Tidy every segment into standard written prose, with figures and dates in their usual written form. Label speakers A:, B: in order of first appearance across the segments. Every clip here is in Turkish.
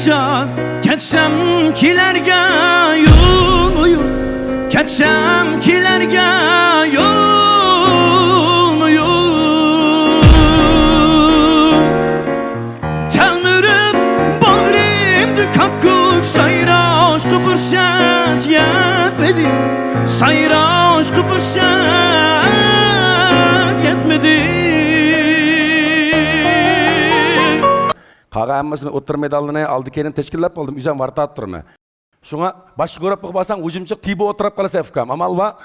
A: çar Ketsem kilerge yolmuyor Ketsem kilerge yolmuyor Telmürüp bağrımdı kakkuk Sayraş kıpırsat yetmedi Sayraş kıpırsat yetmedi
B: Qağa hammasini o'ttir medalini aldı-keyin tashkillab oldim, üzem vartat turma. Şuna başqa ko'rib bo'lsang, o'jimchiq tiyib o'tirib qolsa afkam. Amal va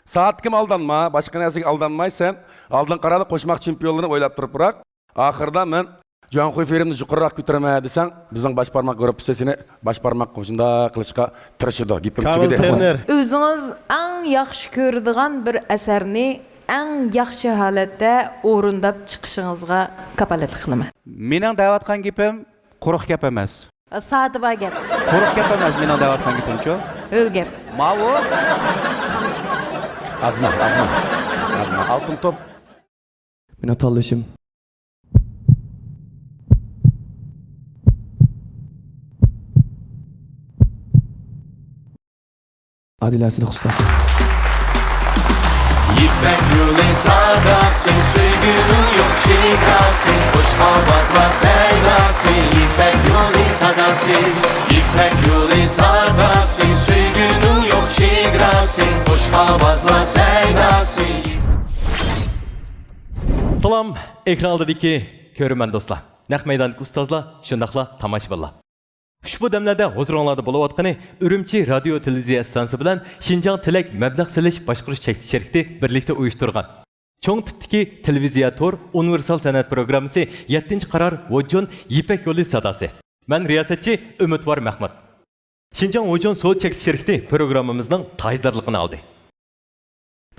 B: saat kim aldanma, boshqa narsaga aldanmaysan. Oldin qaradi qo'shmoq chempionlarini o'ylab turib biroq, oxirida men Jonxo'y ferimni yuqoriroq ko'taraman desang, bizning bosh barmoq gruppasi seni bosh barmoq shunda qilishga tirishadi. Gapim chigidi.
C: O'zingiz eng yaxshi ko'radigan bir asarni eng yaxshi holatda o'rindab chiqishingizga kapolatlik qilaman.
D: Mening da'vatgan gapim quruq gap emas.
C: Saatva gap.
D: Quruq gap emas mening da'vatgan gapim-ku.
C: O'l gap.
D: Ma'vu.
B: Azma. Altın top.
E: Meni tanlashim. Adilasilik ustasi.
F: İpek yolu sadası, suygunun yok şikası Kuşmamazlar sevdası, İpek yolu sadası İpek yolu sadası, suygunun yok şikası Kuşmamazlar sevdası
G: Salam, ekran aldidagi ko'rman do'stlar. Naq maydondagi ustozlar, shundaqla tomoshabinlar. Ushbu damlarda huzuringlarda bo'layotgani Urumchi radio televiziya stansiyasi bilan Xinjiang Tilak mablag' silish boshqarish chekti sherikti birlikda uyushtirgan. Cho'ng tipdagi televiziya tor universal san'at programmasi 7-qarar Vojjon Ipak yo'li sadasi. Men riyosatchi Umidvor Mahmud. Xinjiang Vojjon so'l chekti sherikti programmamizning tajdorligini oldi.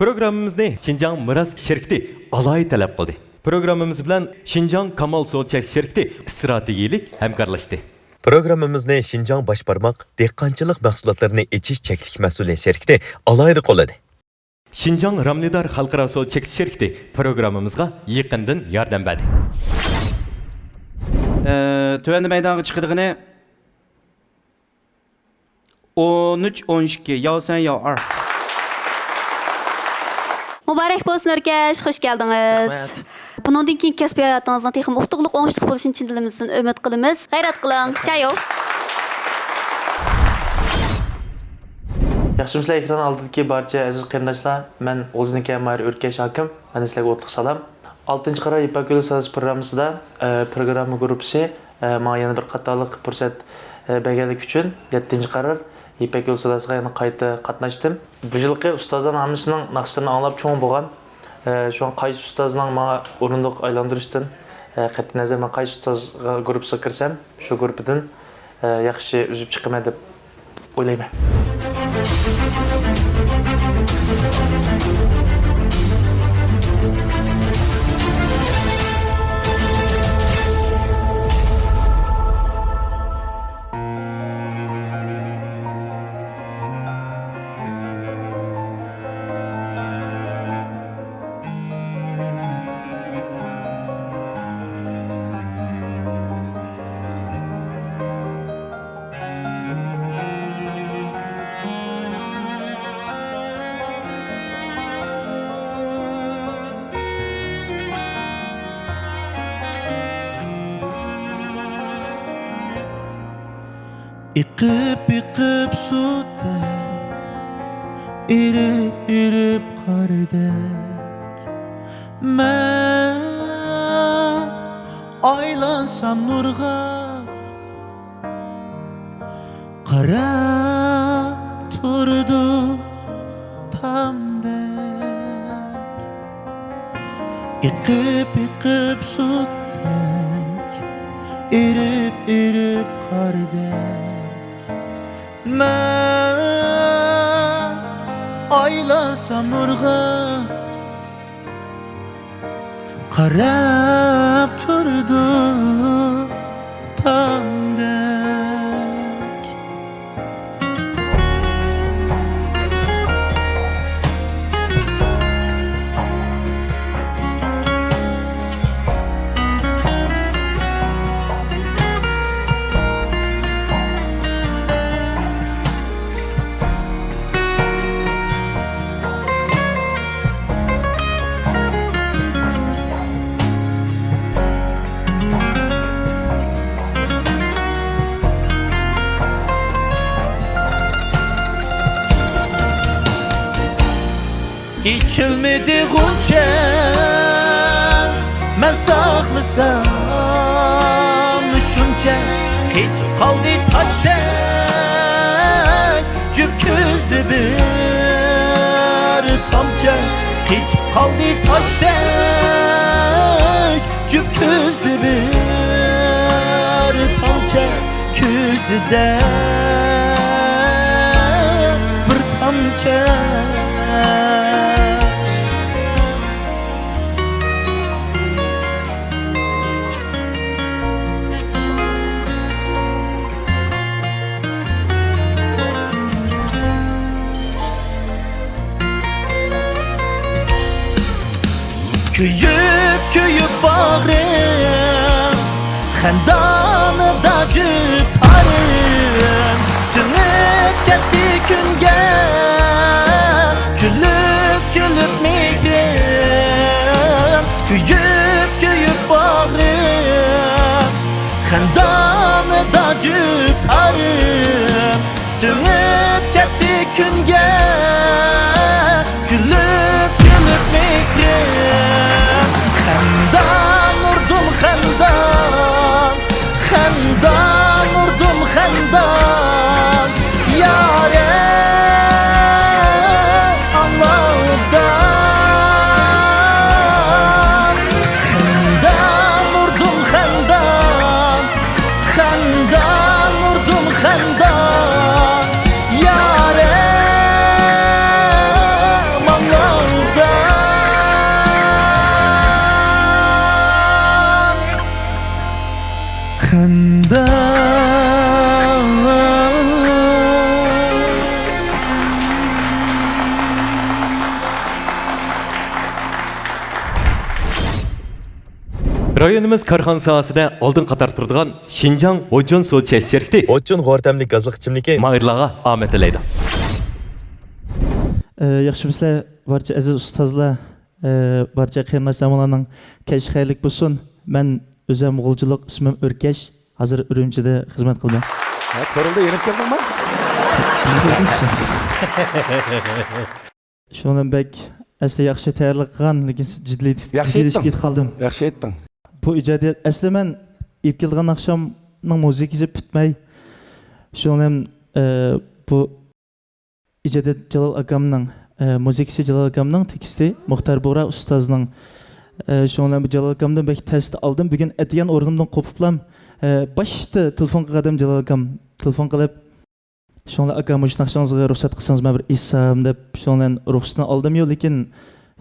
G: Programmamizni Xinjiang miros sherikti alohida talab qildi. Programmamiz bilan Xinjiang Kamal so'l chekti sherikti strategik hamkorlashdi.
H: Programmamizni Xinjiang boshbarmoq dehqonchilik mahsulotlarini echish cheklik mas'uliyat sherikti alohida qo'lladi.
G: Xinjiang Ramnidar xalqaro so'l chekti sherikti programmamizga yaqindan yordam berdi.
D: Tövende maydonga chiqadigini 13-12 yo sen yo ar.
I: Mübarek bolsun Örkeş, hoş geldiniz. Bundan keyin kasb hayatınızdan texim utuqliq oңushliq bo'lishini chin dilimizdan umid qilamiz. G'ayrat qiling. Chayo.
J: Yaxshimizlar ekran oldidagi barcha aziz qarindoshlar, men O'ziniki Amir Örkeş Hakim. Men sizlarga o'tliq salom. 6-qarar Ipak yo'li sadasi programmasida programma gruppasi menga yana bir qatorliq fursat berganlik uchun 7-qarar Ipak yo'li sadasiga yana qayta qatnashdim. Bu yilgi ustozlar hammasining naqshlarini anglab cho'ng bo'lgan. Şu an qaysi ustozning menga o'rindiq aylantirishdan qat'iy nazar men qaysi ustoz gruppasiga kirsam, shu gruppadan yaxshi uzib chiqaman deb o'ylayman.
A: İqib suda irib qardek Men aylansam nurga qarab turdu tamdek İqib sudek irib qardek Men aylansam nurga qarab turdu tamdek İçilmedi gunca Ben saklasam Şunca Ketip kaldı taşak Cüp közlü bir tamca Ketip kaldı taşak Cüp közlü bir tamca Közüde bir tamca Köyüp köyüp bağrım Xendanı da cütarım Sünüp ketti künge Gülüp gülüp mihrim Köyüp köyüp bağrım Xendanı da cütarım Sünüp ketti künge Gülüp gülüp mihrim Xendan urdum xendan Xendan urdum xendan Yâre Allah'dan Xendan urdum xendan Xendan urdum xendan Yâre
G: Rayonimiz korxona sohasida oldin qator turadigan Xinjiang Hojun suv chekish sherikti
H: Ochun g'ortamlik gazliq ichimligi
G: mahirlarga omad tilaydi.
A: Yaxshi bizlar barcha aziz ustozlar, barcha qarindoshlarning kech xayrlik bo'lsin. Men o'zim G'ulchilik ismim O'rkash, hozir Urumchida xizmat qilman.
B: Ha, ko'rildi, yenib keldingmi?
A: Shundan bek asli yaxshi tayyorlik qilgan, lekin jiddiy ketib qoldim.
B: Yaxshi aytding.
A: Bu ijodiyat asli men ib kelgan oqshomning muzikasi bitmay. Shundan bu ijodiyat Jalol akamning muzikasi Jalol akamning teksti Muxtar Bo'ra ustozning shundan bu Jalol akamdan bek test oldim. Bugun etigan o'rnimdan qo'piblam. Başta telefon qildim Jalol akam. Telefon qilib shundan akam o'shnaqshingizga ruxsat qilsangiz men bir isam deb shundan ruxsatni oldim yo lekin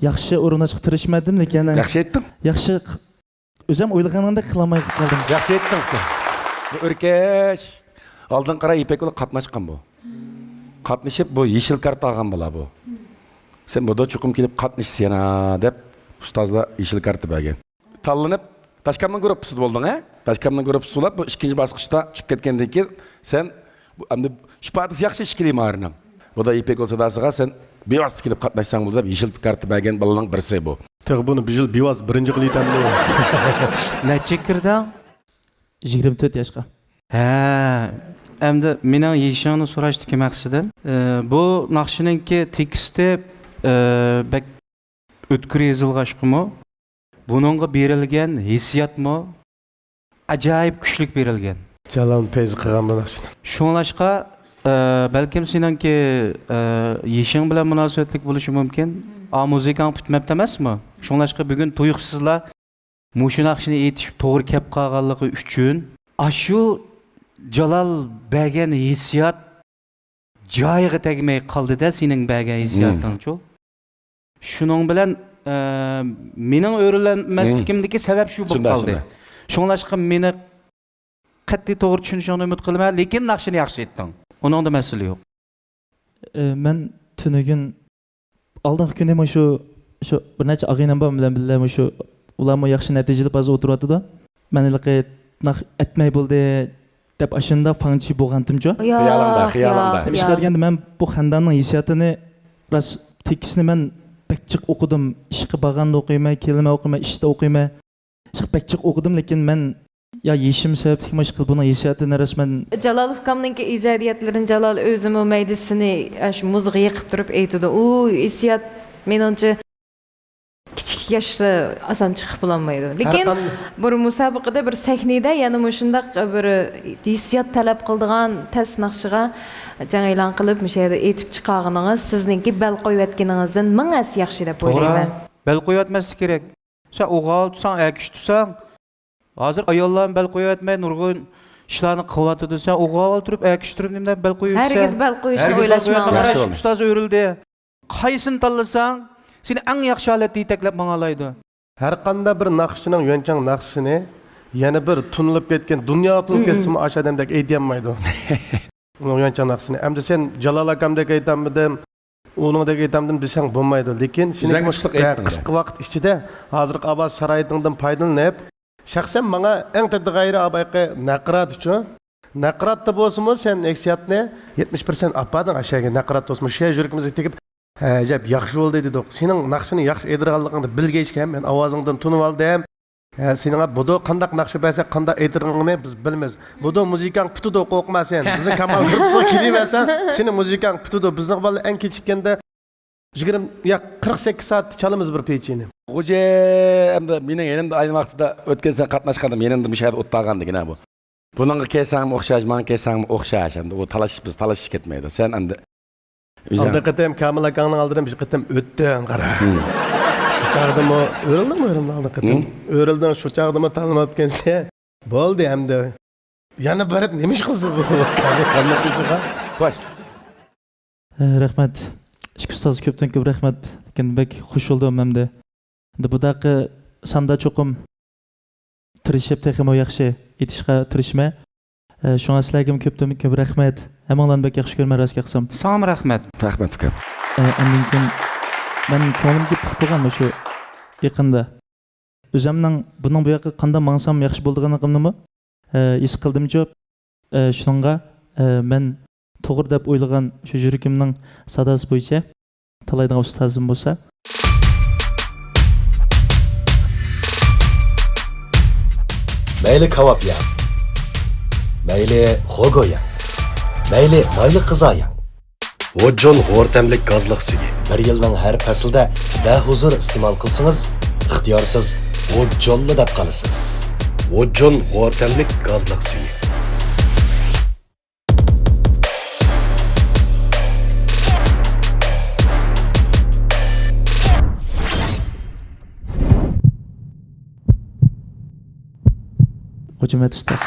A: yaxshi o'rinlashga tirishmadim lekin
B: Yaxshi aytding.
A: yaxshi o'zim o'ylaganimdek qilmay qoldim.
B: Yaxshi aytding. Bu O'rkash oldin qara Ipek bilan qatnashgan bu. Qatnashib bu yeşil kart olgan bo'la bu. Sen bu da chuqum kelib qatnashsana deb ustozlar yeşil kartı bergan. Tanlanib Tashkamning gruppasida bo'lding, ha? Tashkamning gruppasida bo'lib, bu ikkinchi bosqichda chiqib ketgandan keyin sen endi shpatis yaxshi ish qilayman. Bu da Ipek olsa dasiga sen bevosita kelib qatnashsang bo'ldi deb yeşil kartı bergan bolaning birisi bu.
K: Tog' buni bu yil bevos birinchi qilaytamdi.
D: Necha kirdi?
A: 24 yoshga.
D: Ha, endi mening yeshingni so'rashdiki maqsadim. Bu naqshiningki teksti bak o'tkir yozilganmi? Buningga berilgan hissiyotmi ajoyib kuchli berilgan.
K: Jalon pez qilgan bu naqshni.
D: Shunlashqa balkim seningki yeshing bilan munosabatlik bo'lishi mumkin. Muzikang bitmabdi emasmi? Shunlashqa bugun tuyuqsizlar mushu naqshni aytishib to'g'ri kelib qolganligi uchun shu Jalol bergan hissiyot joyiga tegmay qoldi-da sening bergan hissiyoting-chu. Shuning bilan mening o'rinlanmasligimdagi sabab shu bo'lib qoldi. Shunlashqa meni qat'iy to'g'ri tushunishingni umid qilaman, lekin naqshini yaxshi aytding. Uningda masala yo'q.
A: Men tunugun oldingi kuni shu bir necha og'inam bilan birga shu ularni yaxshi natijalar hozir o'tiryapti-da. Men etmay bo'ldi deb ashunda fanchi bo'lgandim-ku.
B: Xiyolingda.
A: Nima qilganda men bu xandanning hissiyotini ras tekstni men bakchiq o'qidim. Ishqi bag'anda o'qiyman, kelma o'qiyman, ishda o'qiyman. Ishqi bakchiq o'qidim, lekin men ya yeshim sababli mana shu buni hissiyotini rasman
C: Jalolov kamninki ijodiyatlarini Jalol o'zimi maydisini shu muzg'i yiqib turib aytdi. U hissiyot Menimcha kichik yoshda oson chiqib bo'lolmaydi. Lekin bir musobaqada bir sahnada yana shundaq bir hissiyot talab qiladigan tez naqshiga jang e'lon qilib o'sha yerda aytib chiqarganingiz sizningki bel qo'yayotganingizdan ming as yaxshi deb o'ylayman.
D: Bel qo'yatmaslik kerak. Sen o'g'al tutsang, akish tutsang, hozir ayollarni bel qo'yatmay nurg'un ishlarni qilyotdi. Sen o'g'al turib, akish turib nimda bel qo'yibsan?
C: Hargiz bel qo'yishni o'ylashmang.
D: Ustoz o'rildi. Qaysini tanlasang, seni eng yaxshi holatda yetaklab mangalaydi.
K: Har qanday bir naqshchining yo'nchang naqshini yana bir tunilib ketgan, dunyo tunilib ketsin o'sha odamdek aytolmaydi. Uning yo'nchang naqshini. Endi sen Jalol akamdek aytamdim, uningdek aytamdim desang bo'lmaydi. Lekin seni qisqa vaqt ichida hozirgi ovoz sharoitingdan foydalanib, shaxsan menga eng tadbiq g'ayri abayqi naqrat uchun naqratda bo'lsa-mu sen eksiyatni 70% apading aşağıya naqrat bo'lsa, shu yuragimizga tegib ajab yaxshi bo'ldi dedik. Sening naqshini yaxshi aytganligingni bilgeyishgan, men ovozingdan tunib oldim. Seninga budo qandaq naqsh bersa, qandaq aytganligini biz bilamiz. Budo muzikang putudo qo'rqma sen. Bizning Kamal G'urtsa kelaversan, sening muzikang putudo. Bizning bolalar eng kechikkanda 48 soat çalamiz bir pechini.
B: Hoca endi mening yanımda aynı vaqtida o'tgan sen qatnashgandim. Yanımda bir şeyler o'tgandigina bu. Buningga kelsam o'xshash, men kelsam o'xshash. Endi u biz talashib ketmaydi. Sen endi
K: aldı qatam Kamil akanning oldidan bir qatam o'tding qara. Shu chaqdimi o'rildingmi aldı qatam? O'rilding shu chaqdimi tanimab kelsa, bo'ldi endi. Yana borib nima ish qilsa bu? Qanday qilsa?
B: Qo'sh.
A: Rahmat. Ishki ustoz ko'pdan ko'p rahmat. Lekin bek xush bo'ldim hamda. Endi bu daqiqa sanda cho'qim tirishib texmo yaxshi etishga tirishma. Shunga sizlarga ko'pdan ko'p rahmat. Hammanglarni bek yaxshi ko'rmay rostga qilsam.
D: Salom rahmat.
B: Rahmat aka.
A: Undan keyin men ko'nglimga tiqib qo'yganman shu yaqinda. O'zimning buning bu yoqqa qanday mansam yaxshi bo'lganligimni his qildim jo'p. Shunga men to'g'ri deb o'ylagan shu yuragimning sadasi bo'yicha talaydigan ustozim bo'lsa
F: mayli kavap ya, mayli xogo ya, mayli mayli qiza ya. Vojon g'ortamlik gazliq suyi. Bir yilning har faslida bahuzur iste'mol qilsangiz, ixtiyorsiz vojonni deb qolasiz. Vojon g'ortamlik gazliq suyi.
A: Hocam ustoz.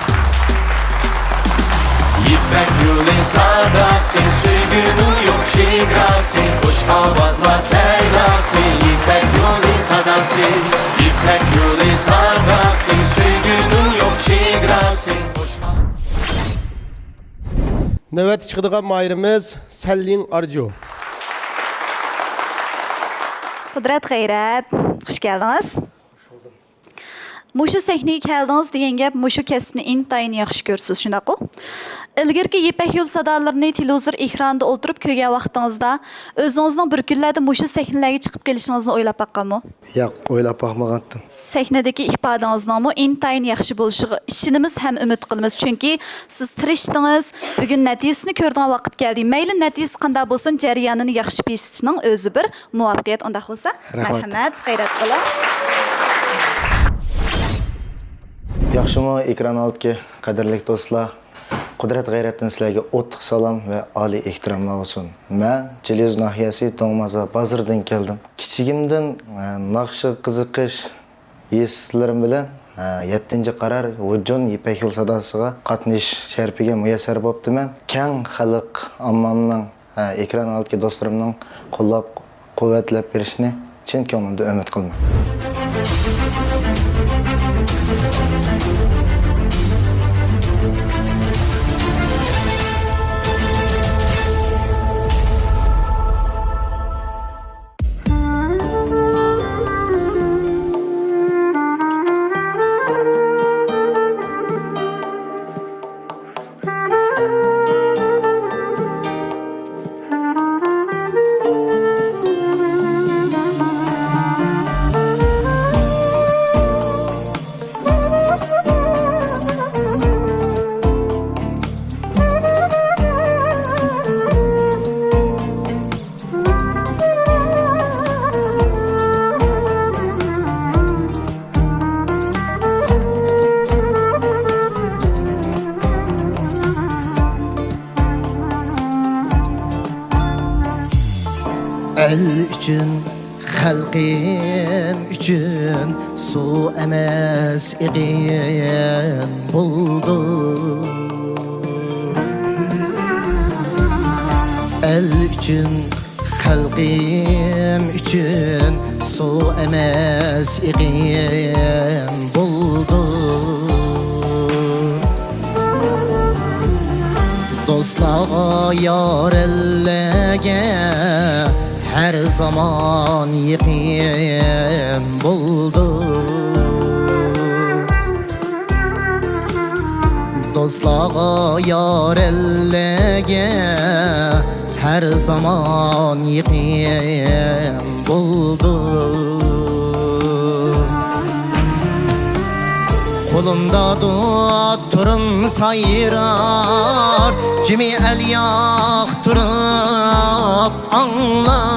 F: İpek yolu sağdasın, sürgünün yok şigrasın, kuş havazla seylasın. İpek yolu sağdasın, İpek yolu sağdasın, sürgünün yok şigrasın, kuş havazla.
K: Növbeti chiqadigan mayirimiz Salling Arju.
I: Qudrat G'ayrat, xush keldingiz. Mushu sahnaga keldingiz degan gap mushu kasbni intayin yaxshi ko'rsiz, shunaqo? Ilgirki Ipak yo'l sadolarini televizor ekranida o'tirib ko'rgan vaqtingizda o'zingizning bir kunlarda mushu sahnalarga chiqib kelishingizni o'ylab baqqanmi?
K: Yo'q, o'ylab boqmagandim.
I: Sahnadagi ifodangizning intayin yaxshi bo'lishiga ishonamiz ham umid qilamiz, chunki siz tirishdingiz, bugun natijasini ko'rgan vaqt keldi. Mayli natijasi qanday bo'lsin, jarayonini yaxshi peshishning o'zi bir muvaffaqiyat. Unda bo'lsa, marhamat, g'ayrat qiling.
L: Yaxshimi ekran oldidagi qadrli do'stlar, Qudrat G'ayratdan sizlarga o'ttiq salom va oliy ehtiromlar olsun. Men Chiliz nahiyasi To'ngmaza bozordan keldim. Kichigimdan naqshi qiziqish hislarim bilan 7-qaror Vojon Ipak yo'l sadosiga qatnash sharpiga muyassar bo'ptiman. Keng xalq ommamning ekran oldidagi do'stlarimning qo'llab-quvvatlab berishini chin ko'nglimda umid qilaman. xalqim üçün su emas iqim buldu. El üçün xalqim üçün su emas iqim buldu. Dostlarga yar ellege her zaman yıkım buldu. Dostlarga yar ellege her zaman yıkım buldu. Kolumda tutturun sayrar, cimi el yaktırıp anlar.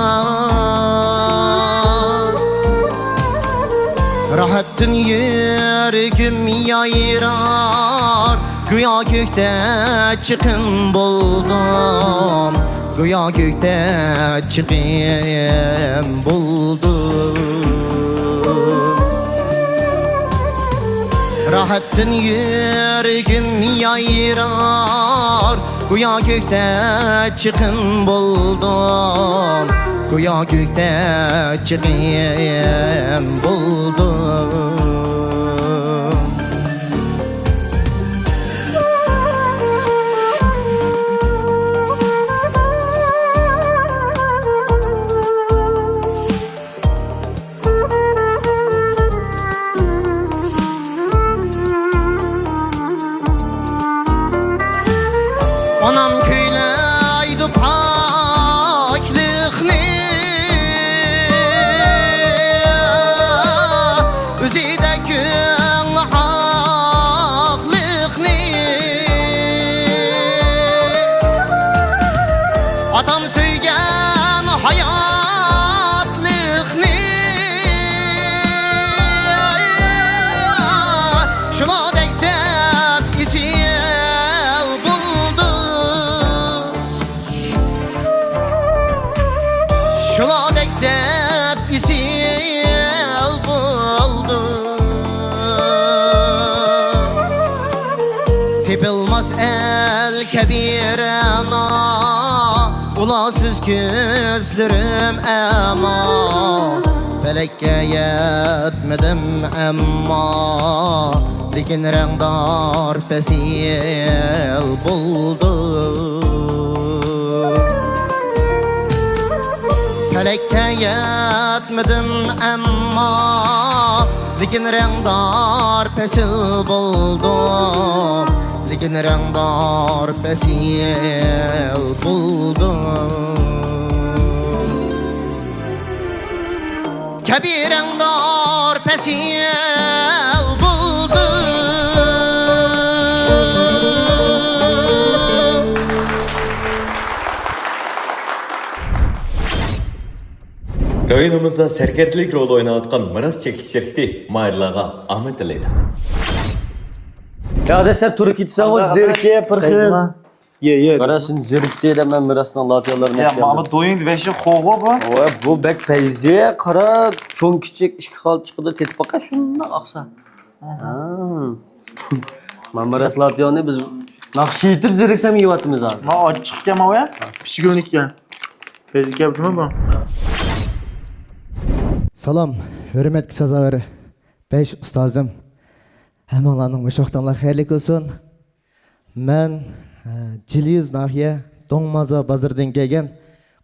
L: Rahattın yürgüm yayrar, güya gökte çıkın buldum. Güya gökte çıkın buldum. Rahattın yürgüm yayrar, güya gökte çıkın buldum. Güya gökte çıkın buldum. Anam köyleydi paklıkni, üzide gün haklıkni. Atam söygen hayatlıkni, şuna deksem isi şuna deksep isil buldu. Tepilmez el kebirena, ulasız gözlerim ama. Felekке yetmedim emma, lekin rengdar pesil buldu. Felekке yetmedim emma, lekin rengdar pesil buldum. Lekin rengdar pesil buldum. Kebir rengdar pesil buldum.
H: Oyunumuzda serkertilik rol oynayotgan miras çekiliş şirketi Mayırlarga Ahmet dilaydi.
M: Ya da sen turuk gitsen o zirke pırkı. Ye. Karasın zirkte de ben mirasından latiyalarını
N: yaptım. Ya ama doyun veşi xoğu bu.
M: Bu bek peyzi kara çoğun küçük işki kalıp çıkıda tetip baka şununla aksa. Ben miras latiyanı biz nakşi yitip ziriksem iyi vatımız abi.
N: Ma açık ya ma o ya? Pişigönük ya. Peyzik yaptım mı bu?
L: Salam, hürmetli sazaveri. 5 ustazım. Hammalarning müşoqdanlar xayrlik olsun. Men Jiliz nahiye Dongmaza bazardan kelgan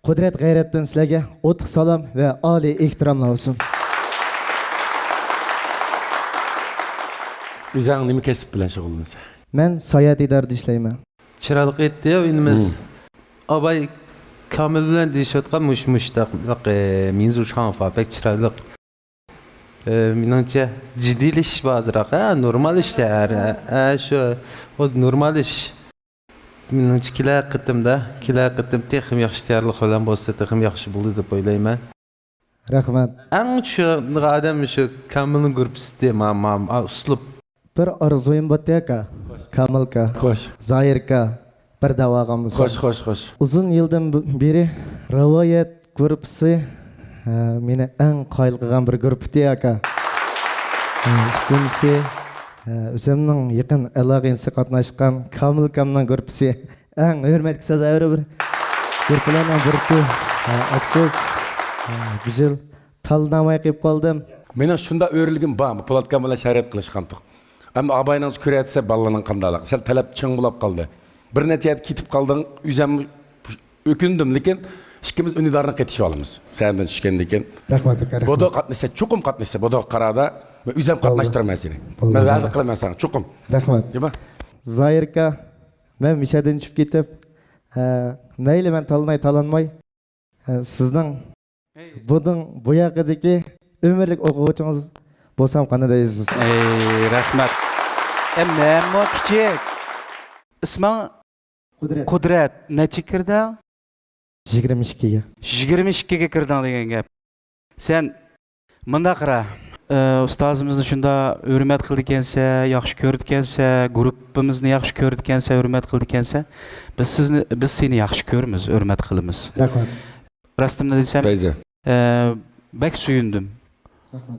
L: Qudrat G'ayratdan sizlarga o'tliq salom va oliy ehtiromlar olsun.
B: O'zing nima kasb bilan shug'ullanasiz?
L: Men sayat idarada ishlayman.
O: Chiroyli aytdi ya inimiz. Abay Kamil bilan deyishayotgan mushtaq minzu shanfa pek chiroyli. Menimcha jiddiylashish ba'ziroq, normal ishlar. Shu o normal ish. Menimcha kela qitim texim yaxshi tayyorlik bilan bo'lsa, texim yaxshi bo'ldi deb o'ylayman.
L: Rahmat.
O: Eng shu odam shu Kamilni gruppasida uslub
L: Bir arzuyum bor aka. Kamilka.
B: Xo'sh.
L: Zoirka. Bir davog'imiz.
B: Xo'sh.
L: Uzun yildan beri rivoyat gruppasi meni eng qoyil qilgan bir guruh aka. İkincisi o'zimning yaqin aloqasi qatnashgan Kamil Kamning guruhi eng hurmatga sazovor bir guruhlarning biri. Afsus, bu yil tanlamay qolib qoldim.
B: Mening shunda o'rligim bor, Po'latkan bilan shariat qilishgandik. Ammo abayningiz ko'rayotsa balaning qandaylik, sal talab ching bo'lib qoldi. Bir necha yil ketib qolding, uyam ökündüm, lekin ikkimiz unidarni ketishib olamiz. Sendan tushgandan keyin.
L: Rahmat aka.
B: Bodo qatnashsa, chuqum qatnashsa, bodo qarada va uyam qatnashtirmayman seni. Men va'da qilaman sana, chuqum.
L: Rahmat.
B: Nima?
L: Zoir aka, men mishadan tushib ketib, mayli men talanmay, sizning bu yoqdagi ömürlük o'quvchingiz bo'lsam qanday deysiz?
D: Rahmat. Emma kichik. Isming Qudrat. Necha kirding?
L: 22 ga.
D: 22 ga kirding degan gap. Sen munda qara. Ustozimizni shunda hurmat qildi ekansa, yaxshi ko'rdi ekansa, guruhimizni yaxshi ko'rdi ekansa, hurmat qildi ekansa, biz seni yaxshi ko'ramiz, hurmat qilamiz.
L: Rahmat.
D: Rostimni desam, bak suyundim.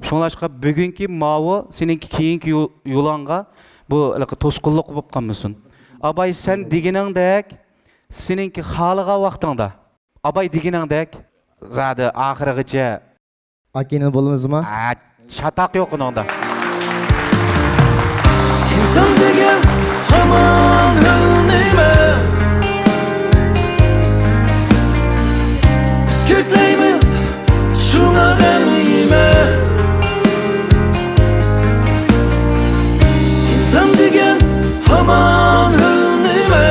D: Şoňlaşqa bugünkü mawy seninki keyinki yo'langa bu to'sqinlik bo'lib qolmasin. Abay sen degeningdek seninki xaliga vaqtingda. Abay degeningdek zadi oxirigacha
L: akini bo'lamizmi?
D: Şataq yo'q uningda.
F: İnsan degen hamon nima? Biz köklaymiz şuna g'amime. İnsan degen hamon nima?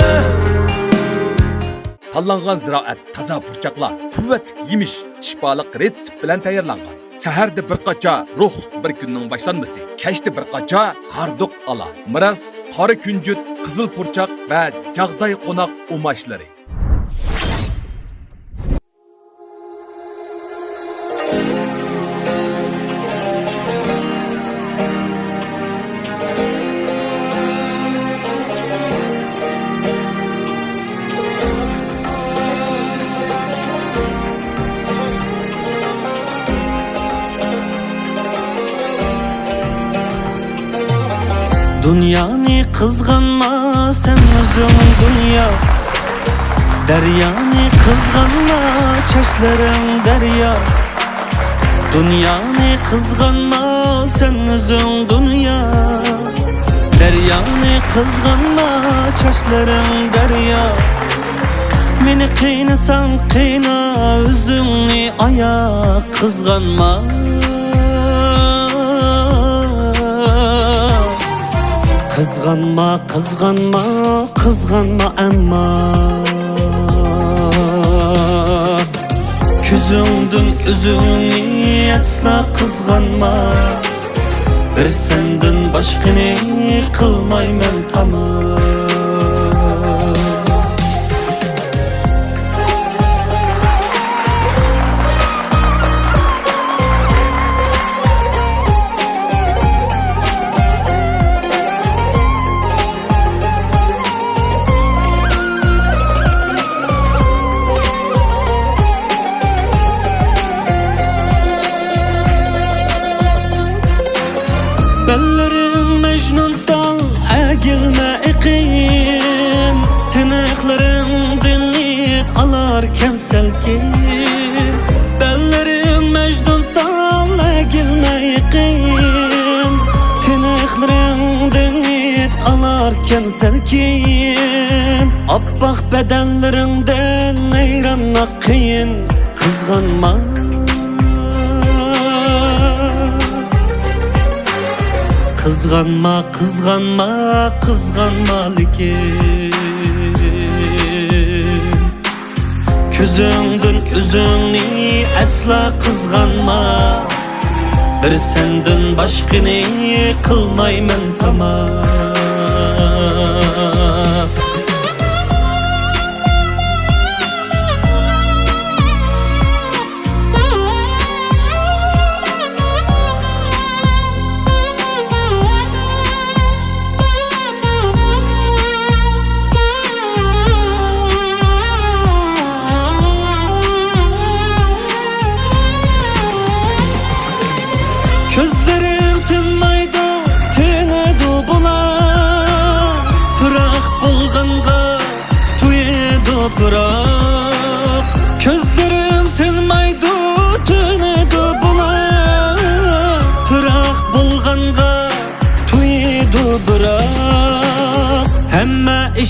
P: Tanlangan ziraat taza burchaqlar, quvvatli yemish, shifoliq retsept bilan tayyorlangan. Saharda bir qacha ruhli bir kunning boshlanmasi, kechda bir qacha harduq ala, miras, qora kunjut, qizil burchaq va jag'day qo'noq umashlari.
Q: Dünyani kızganma sen özün dünya, deryani kızganma çeşlerin derya. Dünyani kızganma sen özün dünya, deryani kızganma çeşlerin derya. Meni kıynasan kıyna özünni aya, kızganma. Kızganma, kızganma, kızganma emma. Küzündün üzüngni asla kızganma. Bir senden başkini kılmaymen tamam. Alarken selki bellerim mecnundan egilmeyin, tineklerim denit alarken selkin, abbaq bedenlerimden eyranla kıyın, kızganma. Kızganma, kızganma, kızganma likin. Küzündün üzünni asla kızganma. Bir senden başkini kılmaymen tamam.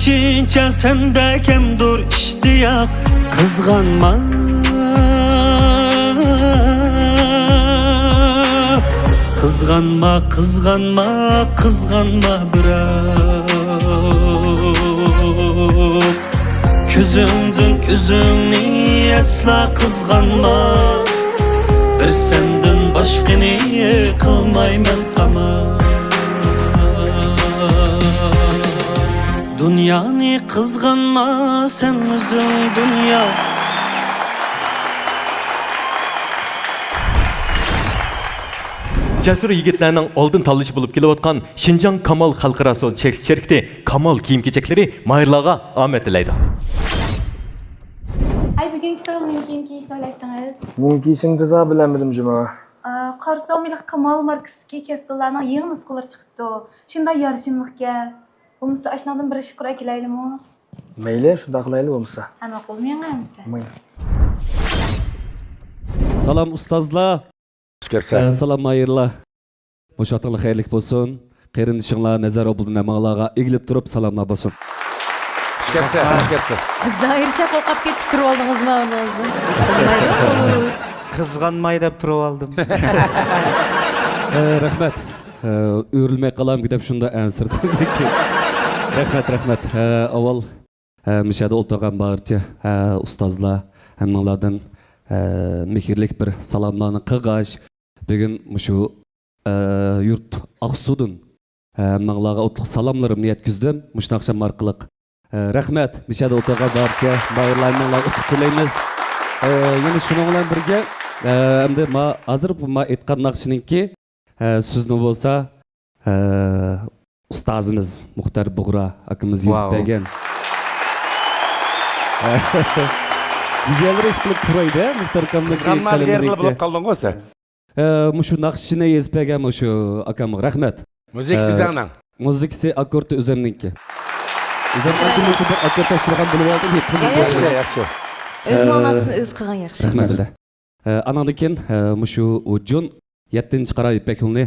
Q: bilişince sende kimdur iştiyak. Kızganma, kızganma, kızganma, kızganma bırak. Küzüngdün küzüngni asla kızganma. Bir senden başkini kılmayman tamam. Dünyani kızganma sen özün dünya.
G: Cesur yigitlerning oldin tanlashi bo'lib kelayotgan Şinjan Kamal xalqaro cherkdi Kamal kiyim-kechakları mayırlarga omad tilaydi.
R: Ay bugungi tug'ilgan kiyim kiyishni o'ylashdingiz?
E: Bugun kiyishimni teza bilmadim Juma.
R: Qarsam Kamal markasiga kostyumlarning yangi nusxalari chiqibdi. Shunday yarashimliqga. Bo'lmasa ashnadan bir shukur akilaylimi?
E: Mayli, shunda qilaylik bo'lmasa.
R: Hamma qilmayapmiz.
S: Salam ustozlar. Salam mayırlar. Boşatınlar xeyirlik bolsun. Qerindişinlar nazar obuldu namağlarga egilip durup salamlar bolsun.
B: Şikepse.
C: Zahircha qo'rqib ketib turib oldingizmi o'zingizni?
D: Qizg'anmay deb turib oldim.
S: Rahmat. O'rilmay qalam deb shunda ansirdim. Rahmat. Avval mishada o'tirgan barcha ustozlar hammalardan mehirlik bir salamlarni qilg'ash. Bugun shu yurt Aqsudan hammalarga o'tliq salamlarimni yetkazdim. Mushun akşam orqali rahmat. Mishada o'tirgan barcha bayramlarga o'tib tilaymiz. Yana shunga bilan birga endi hozir bu aytgan naqshiniki sizni bo'lsa ustozimiz Muxtar Bug'ra akamiz yozib bergan. Güzeldir iş qilib turaydi, Muxtar akamning
B: qalamini bilib qolding o'zi.
S: Mushu naqshini yozib bergan mushu akamga rahmat.
B: Muzikasi o'zingning.
S: Muzikasi akkordi o'zimniki. O'zim qancha bir akkord tashirgan bilib oldim.
B: Yaxshi.
C: O'zining naqsini o'z qilgan yaxshi.
S: Rahmatlar. Anandan keyin mushu Jon 7-qara ipak yo'lni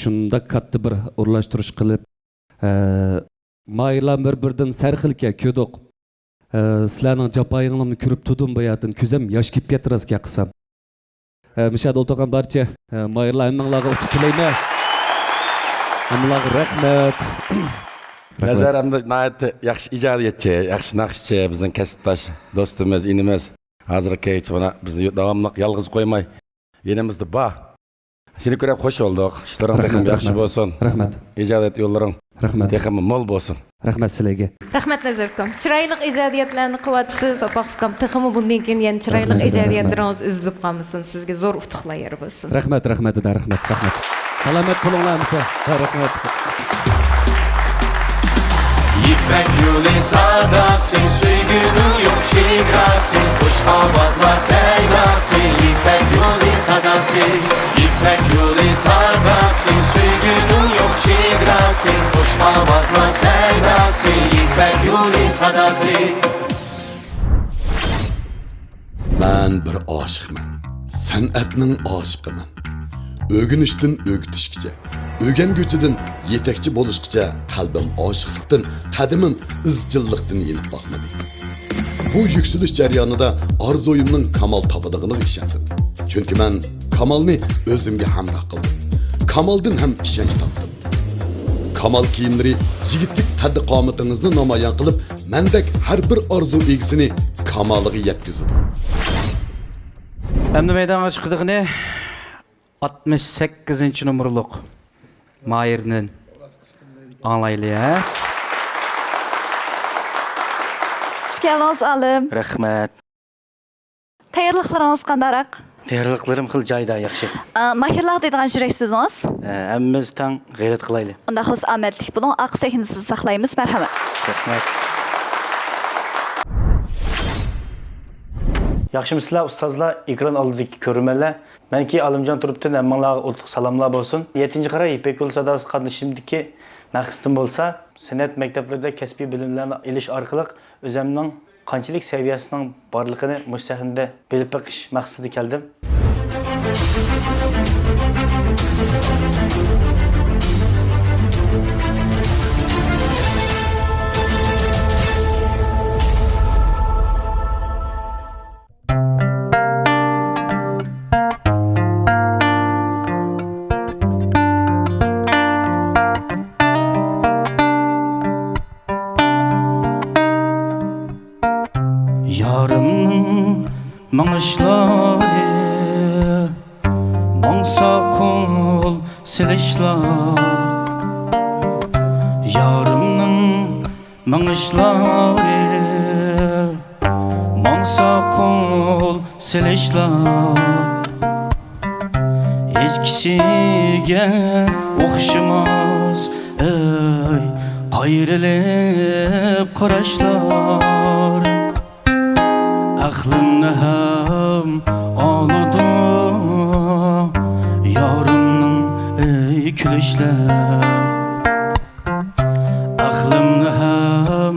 S: shunda katta bir o'rlashtirish qilib maylar bir-biridan sarxilga ko'diq. Sizlarning japoyinglarni ko'rib turdim bu yerdan ko'zim yosh kelib ketirasga qilsam. Mishada o'tirgan barcha maylar hammanglarga o'tib tilayman. Hammalarga rahmat.
B: Nazarimda nayati yaxshi ijodiyatchi, yaxshi naqshchi, bizning kasbdosh do'stimiz, inimiz. Hozir kech mana bizni davomli yolg'iz qo'ymay, yenimizda bor. Seni ko'rib xush bo'ldik. Ishlaring ham yaxshi bo'lsin.
S: Rahmat.
B: Ijodiyat yo'llaring.
S: Rahmat.
B: Texam mo'l bo'lsin.
S: Rahmat sizlarga.
C: Rahmat Nazarkom. Chiroyli ijodiyatlarni qilyapsiz. Opaqam texmi bundan keyin yana chiroyli ijodiyatlaringiz uzilib qolmasin. Sizga zo'r utuqlar yer bo'lsin.
S: Rahmat. Salomat bo'linglar. Rahmat.
Q: İpek yolu sadasın, suygünün yok şigrasın, kuş havazlar sevdasın. İpek yolu sadasın, İpek yolu sadasın, suygünün yok şigrasın, kuş havazlar sevdasın. İpek yolu sadasın.
T: Ben bir aşıqman, san'atning aşıqıman. Ögünüşdün ögütüşkice, ögengüçüdün yetekçi boluşkice kalbim aşıqlıqdan, qadimim izcillikten yenip bakmadı. Bu yükseliş jarayonida arzoyumning kamal topadiganligiga ishondim. Chunki men kamalni o'zimga hamroh qildim. Kamaldan ham ishonch topdim. Kamal kiyimlari yigitlik qaddi qomatingizni namoyon qilib, mendek har bir orzu egisini kamaliga yetkazadi.
D: Endi maydonga chiqdiqni 68 numurluq Mayir'nin anlaylı ya.
I: Hoş geldiniz alım.
M: Rahmat.
I: Tayyorlıqlarınız qandarak?
M: Tayyorliqlarim xil joyda yaxshi.
I: Mahirlar deydigan yurak so'zingiz?
M: Hammamiz tang g'ayrat qilaylik.
I: Unda xos omadlik bo'ling. Aq sahnasizni saqlaymiz. Marhamat.
M: Rahmat. Yaxshimisizlar ustozlar, ekran oldidagi ko'rmanlar. Menki Alimjon turibdi, hammalarga o'tliq salomlar bo'lsin. 7-qara İpek Yo'li sadasi qatnashimdagi maqsadim bo'lsa, san'at maktablarida kasbiy bilimlarni olish orqali o'zimning qanchalik saviyasining borligini mushtahinda bilib beqish maqsadida keldim.
Q: Mangışları Mangsa kol silişler Yarımның mangışları Mangsa kol silişler Hiç kişiге okşamaz ey Qayrilib qarashlar Aqlimni ham oladi Yorimning ey kulishlar Aqlimni ham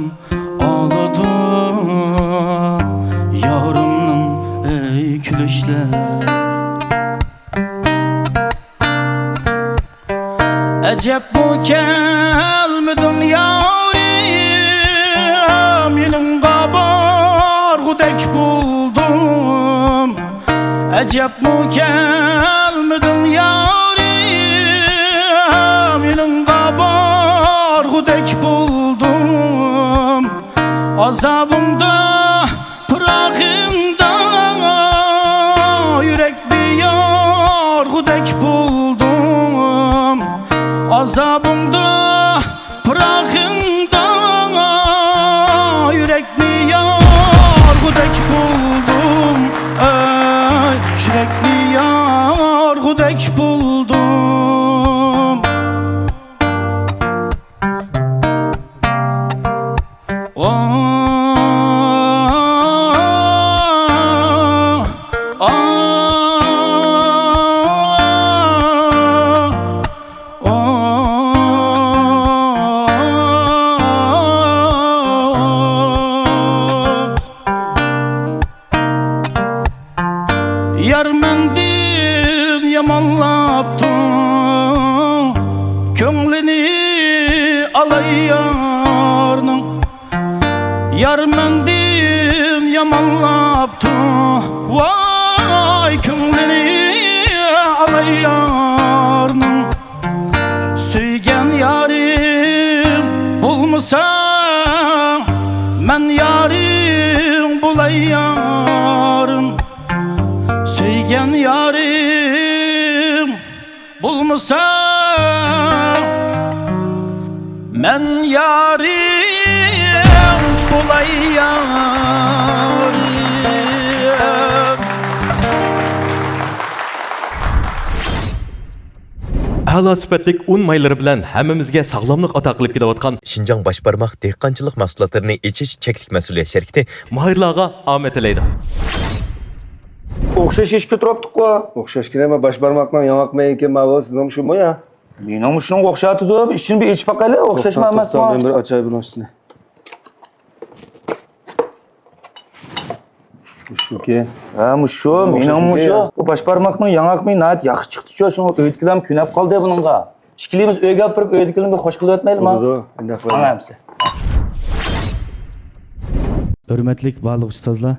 Q: oladi Yorimning ey kulishlar Acep bu kelmedim yarim Yenin kabargudek buldum Acep bu kelmedim yarim Yenin kabargudek buldum Azabımda pırağımda Yürek diyargudek buldum Azabımda pırağımda Yürekli yargudek buldum Ey yürekli yargudek buldum Yar mendil yamanlaptı Könlini alay yarның Yar mendil yamanlaptı Vay könlini alay yarның Söygen yarim bulmasa Men yarim bulay yarım Söygen yarim bulmasa Men yarim bulay yarim
G: A'la sifatlik un maylari bilan hammamizga sog'lomlik ato qilib kelayotgan
H: Şinjan Başbarmaq dehqonchilik mahsulotlarini echish cheklik mas'uliyat şirkati
G: mahirlarga omad tilaydi.
E: O'xshash ishga turibdi-ku. O'xshash kirama Başbarmaqning yong'oqmay ekan ma'vo sizning shumi ya? Mening shunga o'xshatdi-ku. Ishini bir ichib baqayli, o'xshashmi emasmi? Men bir ochay buning ustini. Mushuki. Ha, mushu, mening mushu. Bu Başbarmaqning yong'oqmay nayt yaxshi chiqdi-ku. Shuni o'yitkilam kunab qoldi buningga. Ishkilimiz uyga olib kirib o'yitkilimga xo'sh qilib o'tmaylimi? Anamsi.
A: Hürmetlik bağlı ustazlar.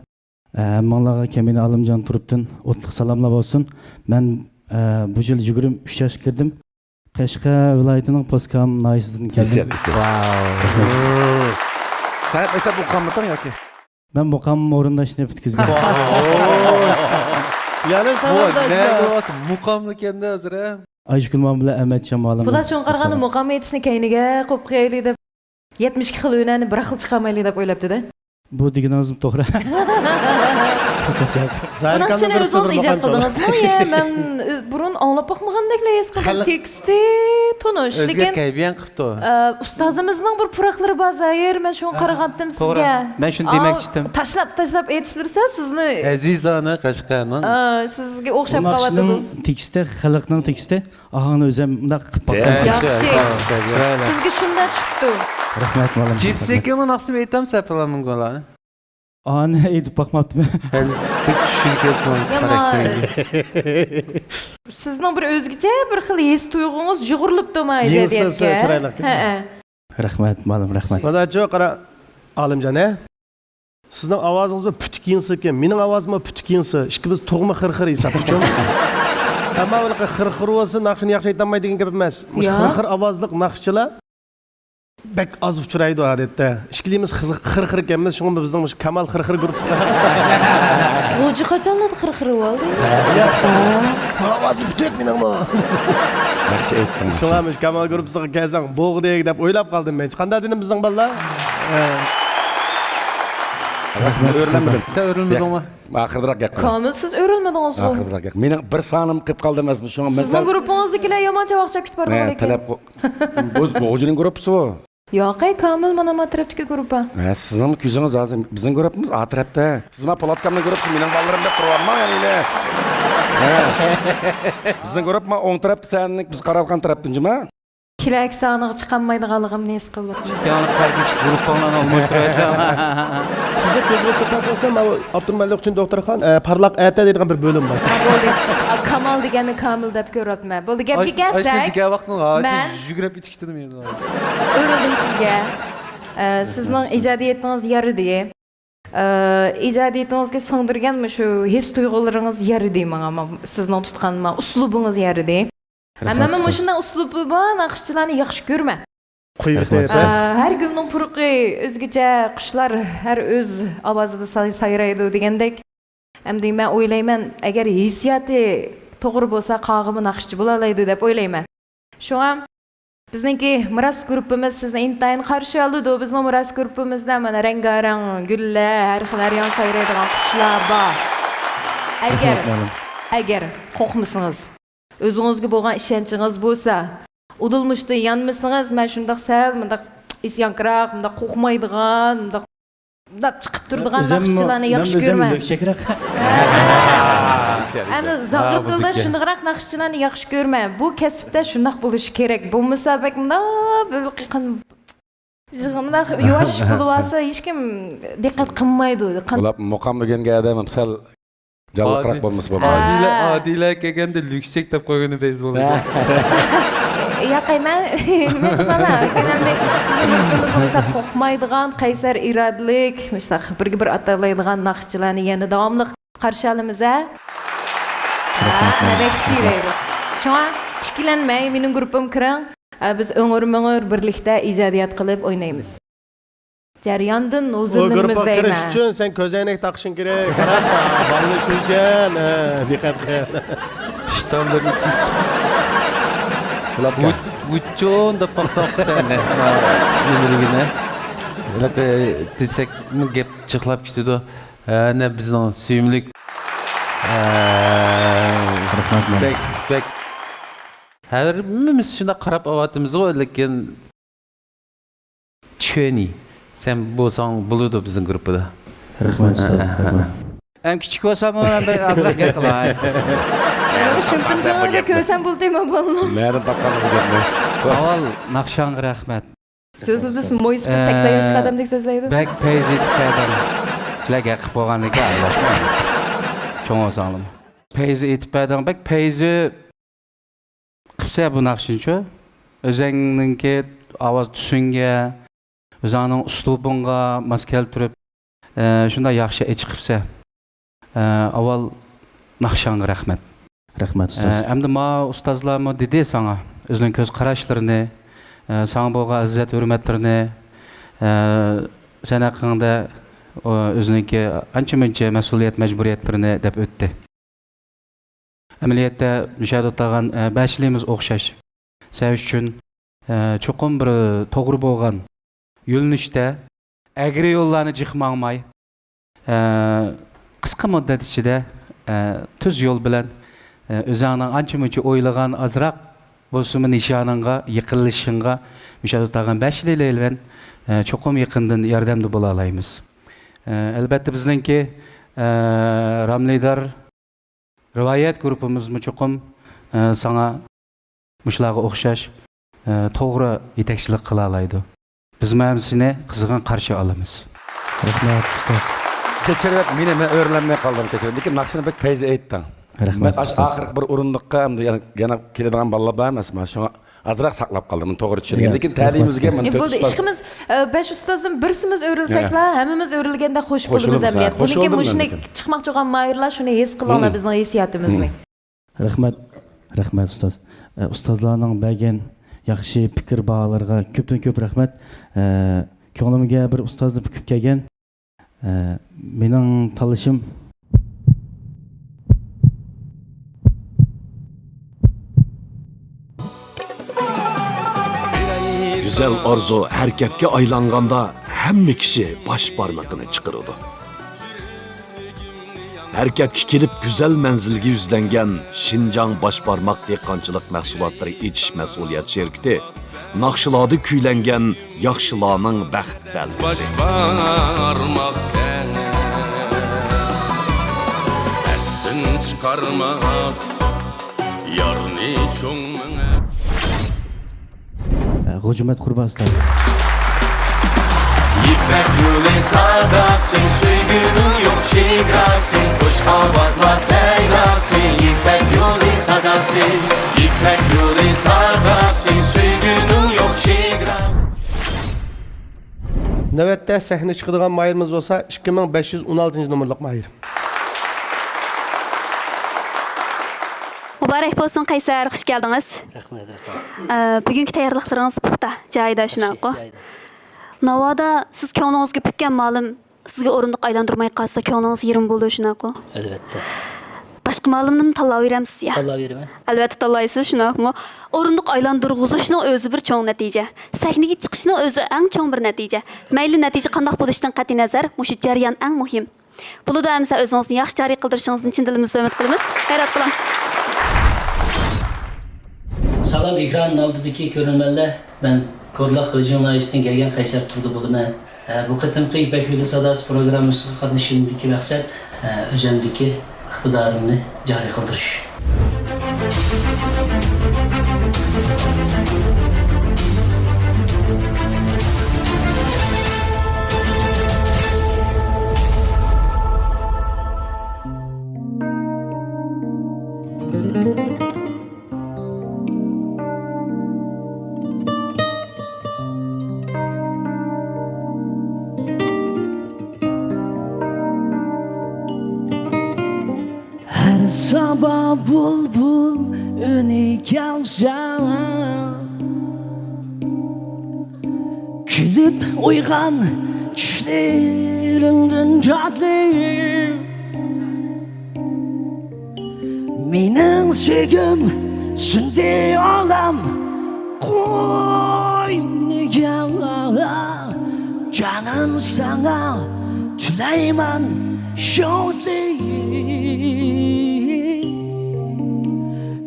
A: Manlağa kemini Alımcan Turup'tan otluq salamlar olsun. Ben bu yıl 23 yaş girdim. Qashqa viloyatining Poskam naisidan keldim.
K: Sen maktab o'qiganmisan yoki?
A: Ben Boqam o'rindoshni bitkizgan.
K: Yani sen
O: ne olsun mukamlık endi hozir ha.
A: Ayşgulman bilan Ahmetjon olim.
C: Bular cho'nqarg'ani muqam etishni keyniga qo'yib qo'yaylik deb 72 xil o'ynani bir xil chiqarmaylik deb o'ylabdi-da.
A: Bu deganingizim to'g'ri.
C: Buni shuni o'zingiz ijod qildingizmi? Men burun anglab boqmagandek his qildim. Teksti tonish, lekin
O: kaybiyan qilibdi.
C: Ustozimizning bir puraqlari bor zayir. Men shuni qaragandim sizga.
D: Ben shuni demoqchi edim.
C: Tashlab aytishlarsa sizni
O: Azizona Qashqarning.
C: Sizga o'xshab qolyapti.
A: Teksti, xalqning teksti. Ahani o'zim bunday qilib boqdim.
C: Yaxshi. Sizga shunday tushibdi.
A: Rahmat malam.
O: Chipsekini naqsim aytam sapalaming golani.
A: Ani aytib boqmabdim.
C: Sizning bir o'zgacha bir xil his tuyg'ungiz yug'urilib turmaydi deyapti.
A: Rahmat malam, rahmat.
K: Madacho qara Alimjon a. Sizning ovozingiz putik yinsi ekan, mening ovozim putik yinsi. Ikkimiz tug'ma xirxir hisobchi. Ammo unaqa xirxir bo'lsa, naqshini yaxshi aytolmaydi degan gap emas. Mush xirxir ovozliq naqshchilar bek az uchraydi odatda. Ishqilimiz xir ekanmiz, shunga bizning shu Kamal xir guruhida.
C: O'zi qachonlar xir bo'ldi?
K: Ovozi bitek mening bu.
B: Yaxshi aytding.
K: Shunga Kamal guruhiga kelsang, bo'g'dek deb o'ylab qoldim men. Qanday dedim bizning bolalar?
B: O'rlanmadim.
O: Sen o'rlanmadingmi?
B: Oxirroq gap.
C: Komil siz o'rilmadingiz ku.
B: Oxirroq gap. Mening bir sonim qilib qoldi emasmi? Shunga men
C: Sizning guruhingizdagilar yomoncha vaqtcha kutib borgan ekan.
B: talab o'zining guruhi bu.
C: Yo'q, Komil mana atrofdagi guruh.
B: Sizning ko'zingiz hozir bizning guruhimiz atrofda. Siz men Polatkamning guruhi mening bolalarim deb turibman ya'ni. Bizning guruh men o'ng tarafda senlik biz qaralgan tarafdanjimi?
C: Kilak soniga chiqolmaydiganligimni his qilyapman.
D: Yani qaytib guruhlarni almashtirasan.
K: Sizda ko'zgacha topolsam, Abdumalik uchun doktorxon parlaq ata deydigan bir bo'lim bor.
C: Bo'ldi. Kamal deganni Komil deb ko'ryapman. Bo'ldi, gapga kelsak.
O: degan vaqtni
C: Men
O: yugurib yetishdim endi.
C: o'rildim sizga. Sizning ijodiyatingiz yaridi. Ijodiyatingizga singdirgan shu his tuyg'ularingiz yaridi menga. Sizning tutgan uslubingiz yaridi. Amma men shunday uslubi bor naqshchilarni yaxshi ko'rman. Har gulning puruqi o'zgacha, qushlar har o'z ovozida sayraydi degandek. Endi men o'ylayman, agar hissiyati to'g'ri bo'lsa, qog'imi naqshchi bo'la oladi deb o'ylayman. Shunga bizningki miras guruhimiz sizni intayin qarshi oldi. Bizning miras guruhimizda mana rangarang gullar, har xil yon sayraydigan qushlar bor. Agar qo'rqmasangiz, o'zingizga bo'lgan ishonchingiz bo'lsa, udilmishda yanmasangiz, men shundoq sal, bundaq isyonkroq, bundaq qo'rqmaydigan, bundaq chiqib turadigan naqshchilarni yaxshi ko'raman. Ana zohir tilda shundoq naqshchilarni yaxshi ko'raman. Bu kasbda shundoq bo'lishi kerak. Bo'lmasa bakmda bo'lqiqan Jig'imda yuvash bo'lib olsa, hech kim diqqat qilmaydi.
B: Ular muqam bo'lganga adam sal javobroq bo'lmasa bo'ladi.
O: Adila kelganda lyuksek deb qo'ygani bez bo'ladi.
C: Yo'qayman. Men qizlar qo'rqmaydigan, qaysar irodlik, mishlar bir atalaydigan naqshchilarni yana davomli qarshi olamiz a. Nima kerak? Shunga tiklanmay, mening guruhim kiring. Biz o'ng'ir-mo'ng'ir birlikda ijodiyat qilib o'ynaymiz. Jarayondan o'zimiz deyman.
K: Kirish uchun sen ko'zoynak taqishing kerak. Qarab, balish uchun diqqat qil.
O: Shtamlarni kesib. Uchun deb baqsaq sen. Nimaligini. Unaqa desek, gap chiqlab ketdi. Ana bizning suyimlik bek Hammamiz shunda qarab ovatimiz-ku, lekin tushuni. Sen bo'lsang bo'ladi bizning guruhda.
D: Rahmat. Ham kichik bo'lsam, men bir azroq gap qilay.
C: Shunday ko'rsam bo'ldimi bo'ldi?
B: Meni taqalim gapni.
D: Avval Naqshanga rahmat.
C: So'zlasiz mo'yis 80 yoshli odamdek so'zlaydi.
D: Bak payz etib keldim. Sizlar gap qilib bo'lganlikka aralashmang. Cho'ng sog'lim. Payz etib keldim. Bak payzi qilsa bu naqshinchi o'zingninki ovoz tusunga, o'zingning uslubingga mos keltirib, shunday yaxshi chiqibsa. Avval Naqshanga rahmat.
A: Rahmat ustoz.
D: Endi ma ustozlarmi dedi sana o'zining ko'z qarashlarini, sana bo'lgan izzat hurmatlarini, sen haqingda o'ziningki ancha-muncha mas'uliyat majburiyatlarini deb o'tdi. Amaliyotda mushahada o'tgan bashligimiz o'xshash. Sen uchun cho'qim bir to'g'ri bo'lgan yo'linishda agri yo'llarni jiqmamay, qisqa muddat ichida tuz yo'l bilan o'zingning ancha-muncha o'ylagan azroq bo'lsa-mu nishoningga, yiqilishingga mushahada o'tgan bashliklar bilan cho'qim yaqindan yordamda bo'la olamiz. Albatta bizningki Ramlidar rivoyat guruhimizmi cho'qim sana mushlarga o'xshash to'g'ri yetakchilik qila oladi. Biz ham sizni qiziqgan qarshi olamiz.
A: Rahmat ustoz.
B: Kechirib meni men o'rlanmay qoldim kechirib. Lekin naqshini bir payz aytdim.
A: Rahmat.
B: Men oxir bir o'rindiqqa ham yana keladigan bolalar bor emasmi? Shunga azroq saqlab qoldim. To'g'ri tushungan. Lekin ta'limimizga men
C: bo'ldi. Ishimiz 5 ustozdan birsimiz o'rilsaklar, hammamiz o'rilganda xo'sh bo'lamiz amaliyat. Buniki mushunday chiqmoqchi bo'lgan mayirlar shuni his qiladi bizning hissiyatimizni.
A: Rahmat. Rahmat ustoz. Ustozlarning bergan yaxshi fikr baholarga ko'pdan ko'p rahmat. Ko'nglimga bir ustozni pukib kelgan. Mening tanlashim
F: Güzel arzu hareketke aylanganda hamma kishi bosh barmog'ini chiqaradi. Hareketga kelib güzel manzilga yuzlangan Şinjan Başparmak dehqonchilik mahsulotlari etish mas'uliyat şirkati naqshlarda kuylangan yaxshilarning baxt belgisi.
Q: Başparmak Estin çıkarmaz Yarni çoğmuna
A: G'ujumat qurboslar.
Q: İpek yolu sardasın, suygunun yok şigrasın, kuş havazla seylasın, İpek yolu sardasın, İpek yolu sardasın, suygunun yok şigrasın.
K: Navbatda sahne chiqadigan mayirimiz bo'lsa 2516 nomerlik mayir.
I: Mübarək olsun Qaysar, xoş geldiniz.
U: Rahmet.
I: Bugünkü tayyorliqlaringiz puxta, joyida shunaqa. Navoda siz ko'nglingizga putgan ma'lum sizga o'rindiq aylantirmay qolsa ko'nglingiz yerim bo'ldi shunaqa.
U: Albatta.
I: Boshqa ma'lumni tanlab beramiz ya.
U: Tanlab beraman.
I: Albatta tanlaysiz shunaqmi? O'rindiq aylantirg'izishning o'zi bir cho'ng natija. Sahnaga chiqishning o'zi eng cho'ng bir natija. Mayli natija qanday bo'lishidan qat'iy nazar, mushu jarayon eng muhim. Bulida hamsa o'zingizni yaxshi joriy qildirishingizni chin dilimizdan umid qilamiz. Xayrat qiling.
U: Salam ekranın altındaki görünmeler. Ben Kodlaq jurnalistin gelgen Qaysar Turdi bo'laman. Bu qitimqi İpek Yolu Sadasi programmasiga qatnashishimdagi maqsad o'zimdagi iqtidorimni joriy qildirish.
Q: Her sabah bulbul öne gelse Gülüp uygan düşlerinden tatlı Menin sögüm sündi olam Koyniga canım sana Tüleyman şodli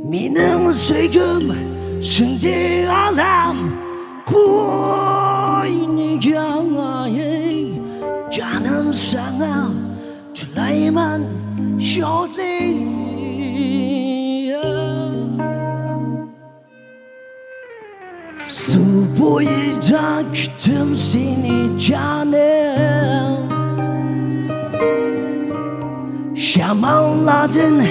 Q: Mening sögüm sündi olam Koyniga canım sana Tüleyman şodli Su boyunca küttüm seni canım Şamalladın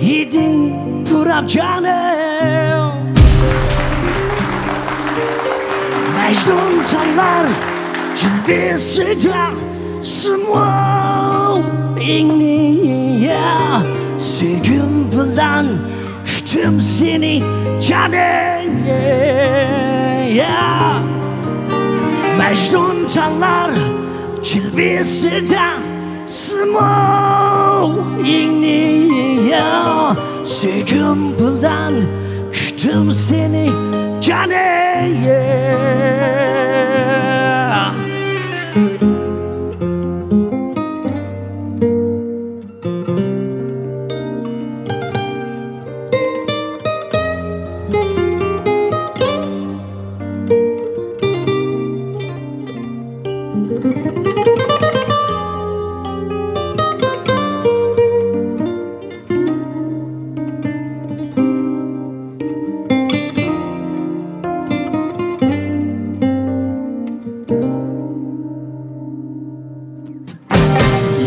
Q: idin pırap canım Mecnun çalar cilve sıcak Sımov inniye Sögüm bilen küttüm seni canım Mecnun çalar cilve sıcak Sımov inniye Sögüm bilen küttüm seni canım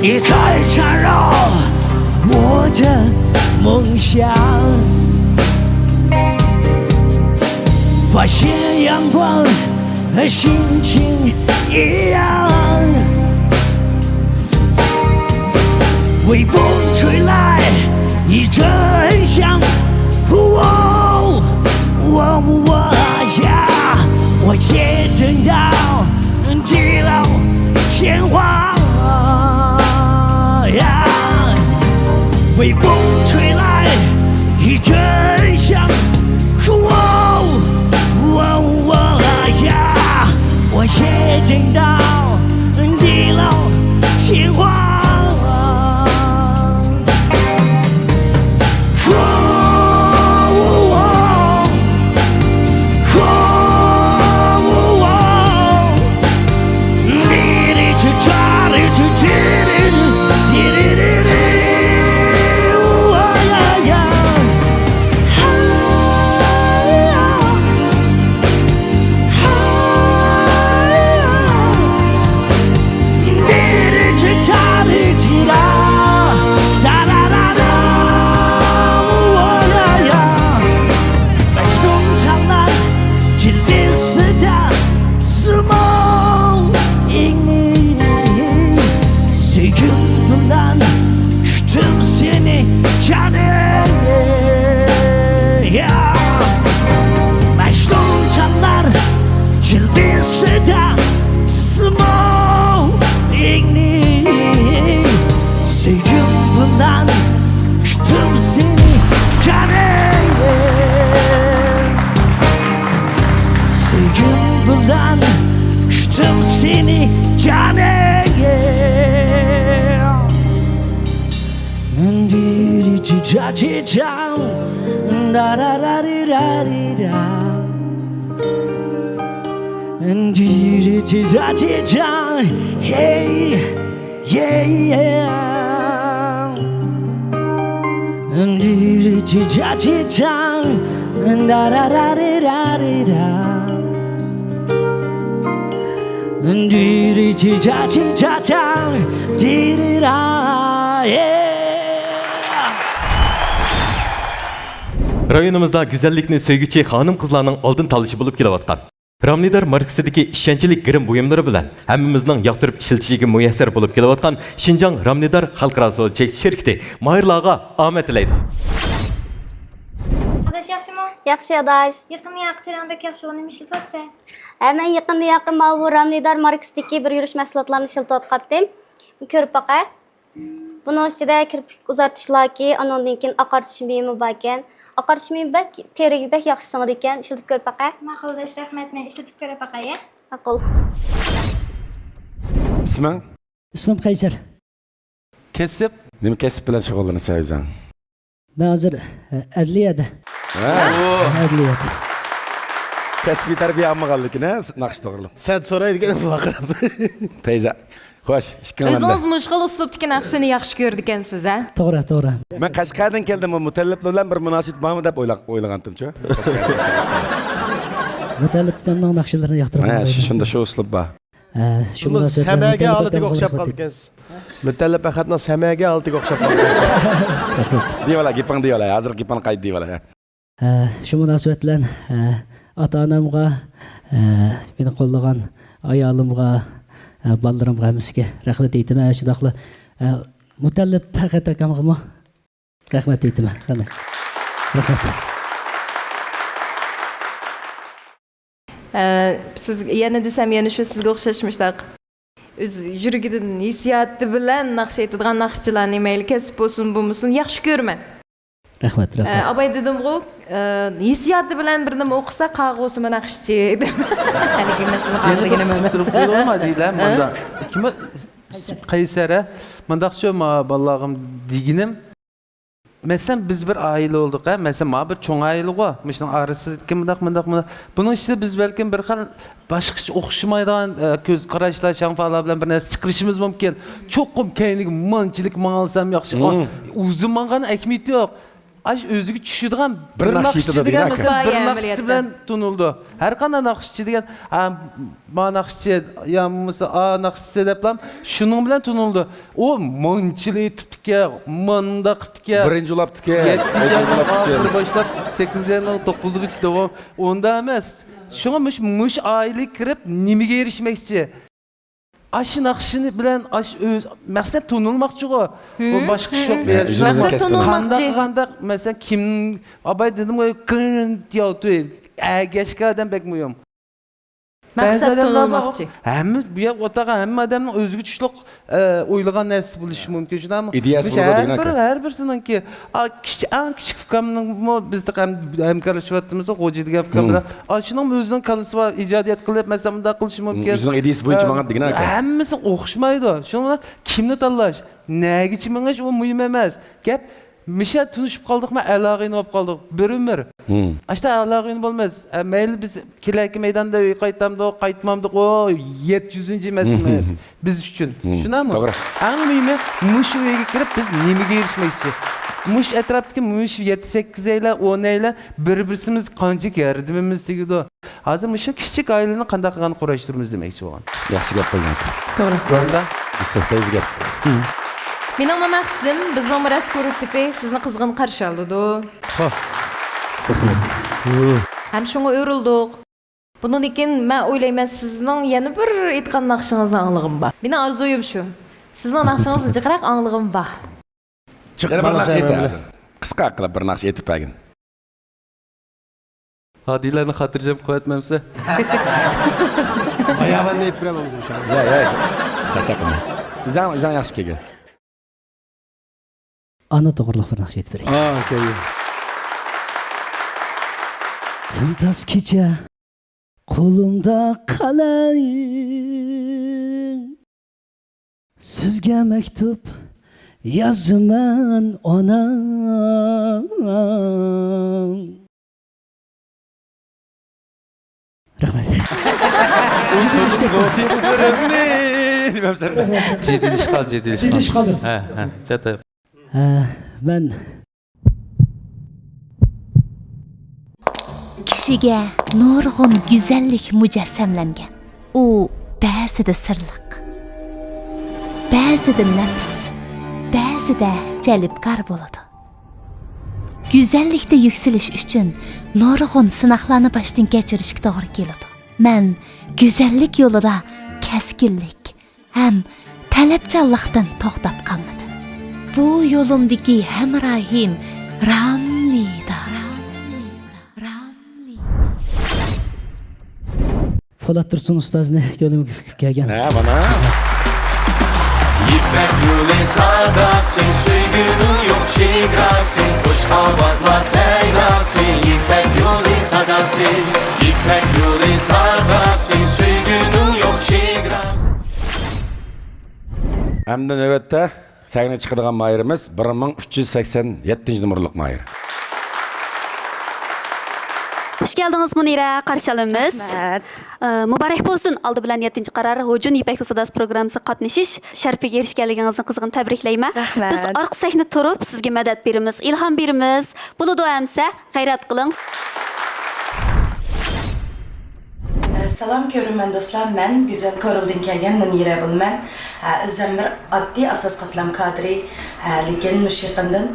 Q: 你开缠绕我的梦想，发现阳光和心情一样，微风吹来一阵香，我听到地老天荒。
G: Rayonimizda güzellikni söygüçi hanım kızlarning oldin tanlashi bo'lib kelayotgan. Ramnidar markasidagi ishonchli girim buyumlari bilan hammamizning yoqtirib ishlatishga muyassar bo'lib kelayotgan Xinjiang Ramnidar xalqaro savdo cheksiz shirkati Mayirlarga omad tilaydi.
R: Adaş yaxshimi?
J: Yaxshi adaş.
R: Yaqin yaqtiranda yaxshi o'yin ishlatsa.
J: Men yaqin bu Ramnidar markasidagi bir yurish mahsulotlarni ishlatayotgandim. Ko'rib boqay. Buning ichida kirpik uzartishlarki, anondan keyin oqartish buyumi bor ekan. Oqartish buyumi bak, teriga bak yaxshi singadi ekan. Ishlatib ko'rib boqay.
R: Ma'qul, rahmat. Men ishlatib ko'rib boqay.
J: Ma'qul.
B: Isming?
Q: Ismim Qaysar.
B: Kesib? Nima kesib bilan shug'ullanasiz o'zing?
Q: Ben hozir adliyada. Adliyada.
B: Kasbiy tarbiya olmaganligini naqsh to'g'rilab.
K: Sen so'raydigan vaqirab.
B: Peyza. Xo'sh,
C: O'zingiz mushkul uslubdagi naqshini yaxshi ko'rdi ekansiz, a?
Q: To'g'ri.
C: Men
B: Qashqardan keldim, mutallib bilan bir munosabat bormi deb o'ylagandim-ku.
Q: Mutallibning naqshlarini yoqtiraman.
B: Shunda shu uslub bor.
K: Shuni samaga oldiga o'xshab qolgansiz. Mutallib axatning samaga oldiga o'xshab qolgansiz.
B: Deyvalar, gaping deyvalar. Hozir gaping qayt deyvalar.
Q: Shu munosabat bilan ota-onamga, meni qo'llagan ayolimga, balalarimga hammaga rahmat aytaman. Shundaqla Mutallib axat akamga rahmat aytaman. Rahmat.
C: Siz yana desam, yana shu sizga o'xshashmishlar. O'z yuragidan hissiyoti bilan naqsh aytadigan naqshchilarni mayli kasb bo'lsin, bo'lmasin yaxshi ko'raman.
Q: Rahmat.
C: Abay dedim-ku, hissiyoti bilan bir nima o'qisa, qag'osima naqshchi deb. Haligi nasl qilganligini emas.
O: Olmadinglar bunda. Kim Qaysara, mundaqcha ballarım deginim. Mesela biz bir aile olduk ha. Mesela bir çoğun aile var. Mesela arası kim mındaq. Bunun işte biz belki bir kan başka okşamaydan göz karışlar, şanfalar bilen bir nesne çıkışımız mümkün. Çok komkenlik, mançilik, manalsam yaxşı. Uzun mangan ekmeği yok. Aş özgü düşüdüğün bir nakşçı diyen mesela bir nakşçı bilen tunuldu. Her kandan nakşçı diyen ma nakşçı ya mesela a nakşçı deplam şunun bilen tunuldu. O mançılığı tuttuke, manda tuttuke.
B: Birinci olap tuttuke.
O: 7. aydan başlap 8. aydan 9. devam. Onda emas. Şuna muş aile kirip nimige erişmekçi. Aşı nakşını bilen aş öz mesela tunulmakçı o. O başka şey yok.
C: Mesela tunulmakçı.
O: Kandak mesela kim abay dedim o kın diyor tu. Geçki adam bekmiyorum.
C: Maqsad tanılmoqchi.
O: Hamma bu yoq o'taga hamma odamning o'ziga tushliq o'ylagan narsa bo'lishi mumkin, shunami?
B: Ideyasi bo'ladi degan
O: har birsiningki, eng kichik fikrning bizda ham hamkorlashyapmiz, xo'ja degan fikr bilan. Shuning o'zining kalisi va ijodiyat qilib, masalan, bunday qilish mumkin.
B: O'zining ideyasi bo'yicha manga degan ekan.
O: Hammasi o'xshamaydi. Shuning kimni tanlash, nega mingish u muhim emas. Gap Misha tunishib qoldik, men aloqani olib qoldik. Bir umr. Ashta aloqani bo'lmas. Mayli biz kelaki maydonda qaytmamdik, o 700-chi masala biz uchun. Shunami?
B: To'g'ri.
O: Eng muhimi mush uyga kirib biz nimaga erishmoqchi? Mush atrofdagi mush 7-8 aylar, 10 aylar bir-birimiz qancha yordamimiz tegdi. Hozir mush kichik oilani qanday qilgan qurashtiramiz demoqchi bo'lgan.
B: Yaxshi gap qilgan.
O: To'g'ri.
B: Isofdayz gap.
C: Mening maqsadim bizning miras ko'rib kelsak, sizni qizg'in qarshi oldi-da. Ham shunga o'rildik. Bundan keyin men o'ylayman, sizning yana bir aytgan naqshingizni anglig'im bor. Mening orzuyim shu. Sizning naqshingizni jiqroq anglig'im bor.
B: Chiqib naqsh aytasiz. Qisqa qilib bir naqsh aytib bagin.
O: Hadilarni xotirjam qilyapmansa.
K: Oyog'ini aytib beramiz o'sha.
B: Ya. Chaqaqma. Bizdan yaxshi kelgan.
Q: Ana to'g'riliq bir naqsh aytib beray.
K: Okay.
Q: Tımtaz kecha qo'limda qalam, sizga maktub yozaman onam. Rahmat.
O: Ciddi ish qoldi. Ha, chata.
Q: Ben
N: kishiga nurg'un go'zallik mujassamlangan. U ba'zida sirliq, ba'zida nafs, ba'zida jalbkor bo'ladi. Go'zallikda yuksalish uchun nurg'un sinoqlarni boshdan kechirishga to'g'ri keladi. Men go'zallik yo'lida kaskinlik ham talabchanlikdan to'xtab qolmadim. Bu yo'limdagi hamrohim Ramlida.
Q: Po'lat Tursun ustozni ko'limga fikib kelgan.
B: Ha, mana.
V: İpek yolu sadası, suygunun yok şigrası, kuş havazla seyrası. İpek yolu sadası, İpek yolu sadası, suygunun yok şigrası.
B: Hamda navbatda sahnaga chiqadigan mayirimiz 1387 numurliq mayir.
I: Hoş geldiniz Munira, qarshi olamiz. Muborak bo'lsin. Oldi bilan 7-qaror Hujun İpek Sadasi programmasi qatnashish sharfiga erishganligingizni qizg'in tabriklayman. Biz orqa sahna turib sizga madad beramiz, ilhom beramiz. Bo'ladi amsa, g'ayrat qiling.
W: Salam ko'raman do'stlar, men Güzel Koruldan kelgan Munira bo'lman. O'zim bir oddiy asos qatlam kadri, lekin musiqadan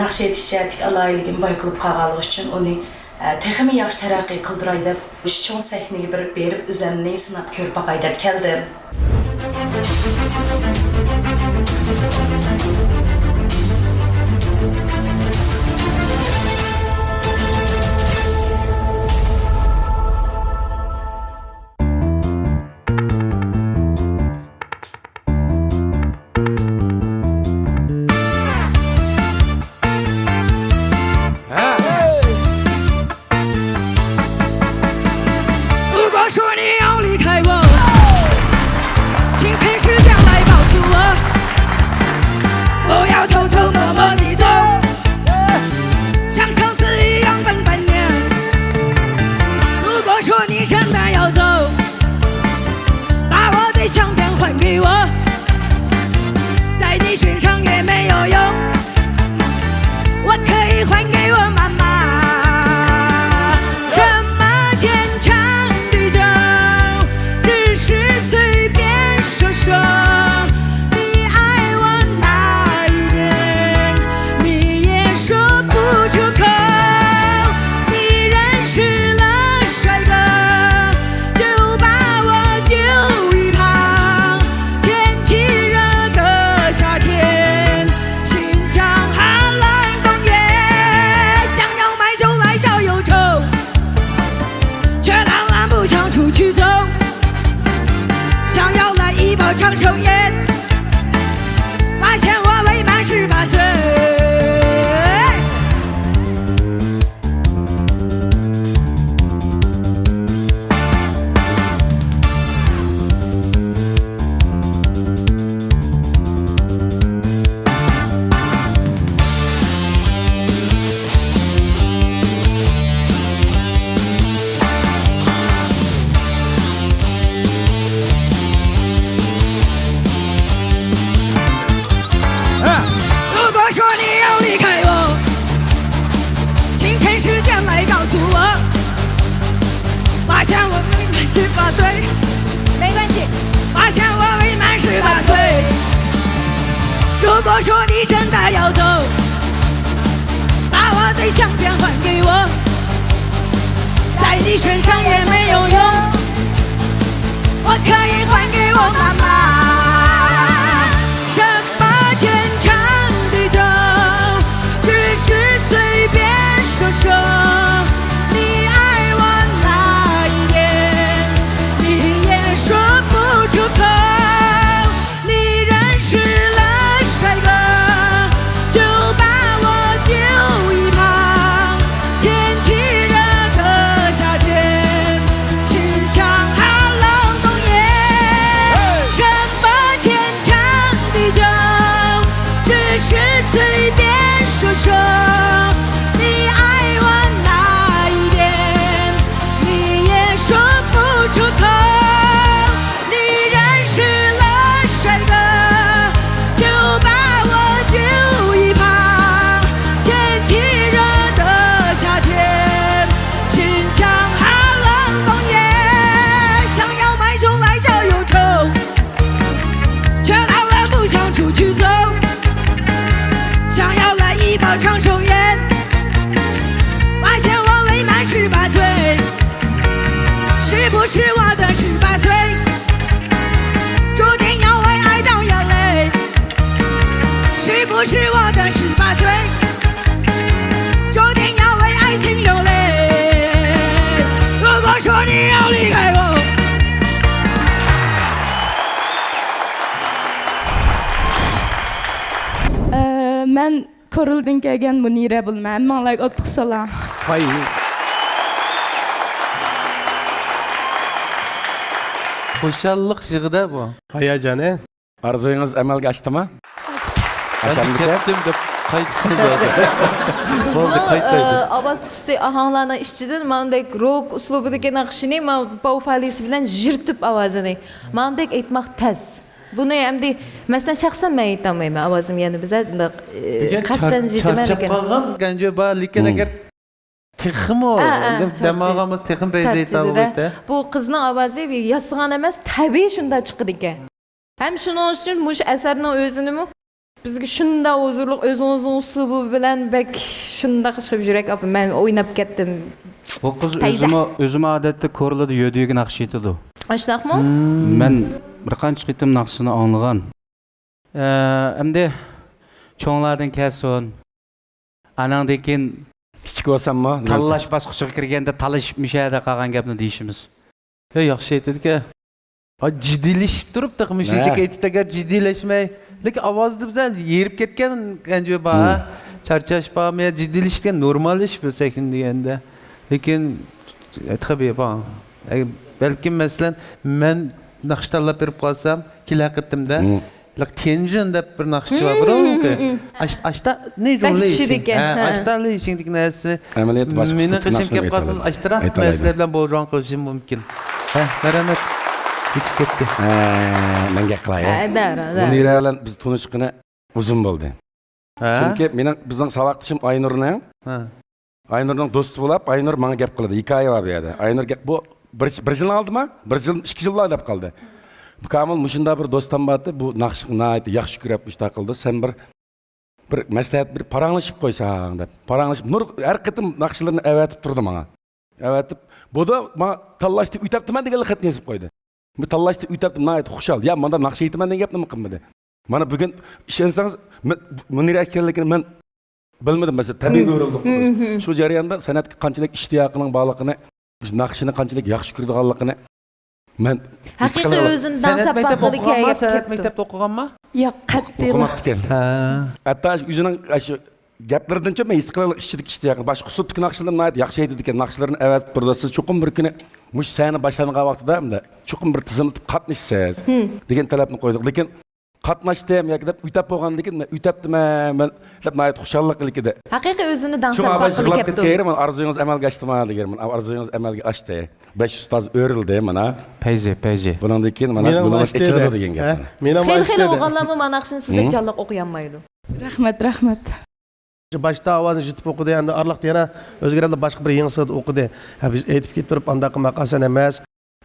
W: naqsh aytishcha alayligim bayqilib qolganligi uchun uni texmi yaxshi taraqqiy qildiray deb shu cho'ng sahnaga berib o'zimni sinab ko'rib boqay deb keldim.
Q: 长寿宴，发现我未满18岁。如果说你要离开我，清晨时间来告诉我，发现我未满18岁，
C: 没关系，
Q: 发现我未满18岁。如果说你真的要走，把我的相片还给我，在你身上也没有用，我可以还给我妈妈。什么天长地久，只是随便说说。你爱我哪一点，你也说不出口。你认识了帅哥，就把我丢一旁。天气热的夏天，心像寒冷冬夜。什么天长地久，只是随便说说。你爱我哪一点，你也说不出口。你认识了帅哥，就把我丢一旁。天气热的夏天，心像寒冷冬夜。想要买酒来浇忧愁，却老了不想出去走。想要来一包长寿烟，发现我未满18岁。是不是我的18岁，注定要为爱掉眼泪？是不是我的18岁，注定要为爱情流泪？如果说你要离开我，мен
R: Корылдан келген Munira Bulman. Маңлайга отлық салам.
O: Xo'shallik yig'ida bu.
K: Hayajani.
B: Arzuyingiz amalga oshdimi?
O: Ben ketdim deb qaytsin dedi. Bo'ldi, qaytaydi.
C: Ovoz tusi ahanglarning ichidan mandek rock uslubidagi naqshini man Paufalisi bilan jirtib ovozini. Mandek aytmoq tez. Buni endi masalan shaxsan men aytolmayman, ovozim yana biza qasddan jiddiman
O: ekan. Charchab qolgan ganjo bor, lekin agar texmo damog'imiz texim bezaytadi.
C: Bu qizning ovozi yasag'an emas, tabiiy shunda chiqadi ekan. Ham shuning uchun mush asarning o'zini bizga shunda huzurliq o'zingizning uslubi bilan bek shunda chiqib yurak olib men o'ynab ketdim.
D: Bu qiz o'zim odatda ko'riladi yodiga naqsh etadi.
C: Ashlaqmi?
D: Men bir qancha qitim naqshini anglagan. Endi cho'nglardan kelsin. Anangdan keyin
B: kichik bo'lsammi?
D: Tanlash bosqichiga kirganda talashib mishada qolgan gapni deyishimiz.
O: Yaxshi aytdi-ku. Jiddiyleşip durup da shunchaki aytib agar jiddiyleşmay, lekin ovozni bizdan yerib ketgan ganjo bor. Charchash bor, men jiddiyleşgan normal ish bu sekin deganda. Lekin tabiiy bor. Balkim masalan men naqsh tanlab berib qolsam, kelaqatimda Tianjin deb bir naqshchi bor, birovki. Ashta ne jo'laysiz? Ashta leysingdik narsa.
B: Amaliyot boshqa.
O: Meni qishim kelib qolsangiz ashtaroq narsalar bilan bo'ron qilishim mumkin. Rahmat. Hiç ketdi.
B: Menga qilay. Munira bilan biz tanishqani uzun bo'ldi. Chunki mening bizning saboqdishim Aynurning. Aynurning do'sti bo'lib, Aynur menga gap qiladi. Hikoya bor bu yerda. Aynur bu bir yil oldimi? 1 yil, 2 yil deb qoldi. Bu Kamil mushunda bir do'stam bordi. Bu naqshni aytdi, yaxshi ko'rib ishta qildi. Sen bir maslahat bir paranglashib qo'ysang deb. Paranglashib nur har qitim naqshlarni avatib turdi menga. Avatib, bu da men tanlashni uytabman degan xatni yozib qo'ydi. Men tanlashni uytabdim, nayt xushal. Ya menda naqsh aytaman degan gapni qilmadi. Mana bugun ishonsangiz Munira ekanligini men bilmadim mesela tabiiy o'rildi. Shu jarayonda san'atga qanchalik ishtiyoqining borligini, naqshini qanchalik yaxshi ko'radiganligini Men
C: Haqiqiy o'zini dans
O: San'at maktab
C: sapaqidi
O: o'qiganmi? San'at
C: kelib
O: maktabda o'qiganmi?
I: Yo'q, qat'iy.
B: o'qimoqda ekan. Hatto o'zining shu gaplardan-chi men his qilaman ishchilik ishlayapti. Boshqa sudki naqshlarni yaxshi aytadi ekan. Naqshlarni avatib turdi. Siz cho'qim bir kuni mush sani boshlagan vaqtida cho'qim bir tizimli qatnashsiz degan talabni qo'ydik. Lekin qatnashdim yoki deb uytab bo'lgandan keyin men uytabdiman. Men deb nayt xushalliqlik edi.
C: Haqiqiy o'zini dans
B: Shu
C: sapaqidi
B: avval
C: kelib
B: ketgan, men arzuyingiz amalga oshdimi deganman. Arzuyingiz amalga oshdi. 5 ustoz o'rildi mana.
D: Payzi.
B: Bundan keyin mana bular ichiradi degan gap.
C: Xil o'g'illarmi mana naqshini sizdek jalloq o'qiyanmaydi.
I: Rahmat.
K: Başta ovozni jitib o'qidi, endi arliqda yana o'zgaradi boshqa bir yangi so'z o'qidi. Biz aytib ketib turib anda qilmaqasan emas.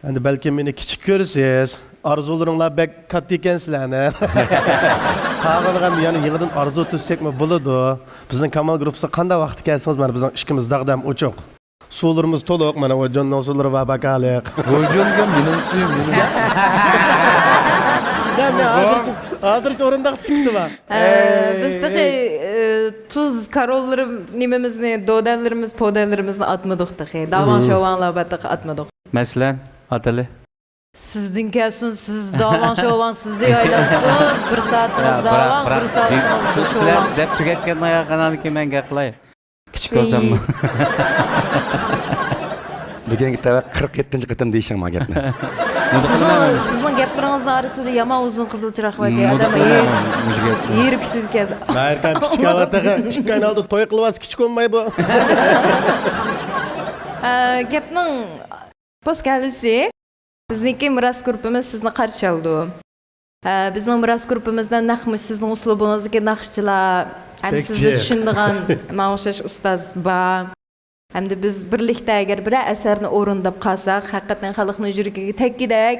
K: Endi balki meni kichik ko'rsiz, orzularinglar bek katta ekan sizlarni. Qolganiga yana yangidan orzu tuzsakmi bo'ladi. Bizning Kamal gruppasi qanday vaqt kelsangiz mana bizning ishimiz dag'dam ochiq. Suvlarimiz to'liq, mana o'jonning suvlari va bakaliq.
O: O'jonga mening suyim, mening.
K: Hozircha o'rinda tushkisi bor.
C: Bizdagi tuz karollarım nimamizni, dodanlarimiz, podanlarimizni atmadık dahi. Davan şovanlar batıq atmadık.
D: Masalan, Atali.
C: Sizdin kelsin, siz davan şovan sizde aylansın. Bir saatimiz davan, bir saatimiz şovan.
D: Sizlar deb tugatgan oyog'ini keyin men gap qilay. Kichik bo'lsammi?
B: Bugungi tava 47-chi qatam deyishing ma gapni.
C: Sizning gaplaringiz orasida yomon uzun qizilchiroq va odam yerib siz gap.
K: Mayerkan kichik avataga chiqqan oldi to'y qilibasiz, kichik bo'lmay bu.
C: Gapning poskalisi bizniki miras guruhimiz sizni qarshi oldi. Bizning miras guruhimizdan naqshmish sizning uslubingizdagi naqshchilar, ham sizni tushunadigan ma'o'shash ustoz bor. Hamda biz birlikda agar bir asarni o'rindab qolsak, haqiqatan xalqning yuragiga tekkidek,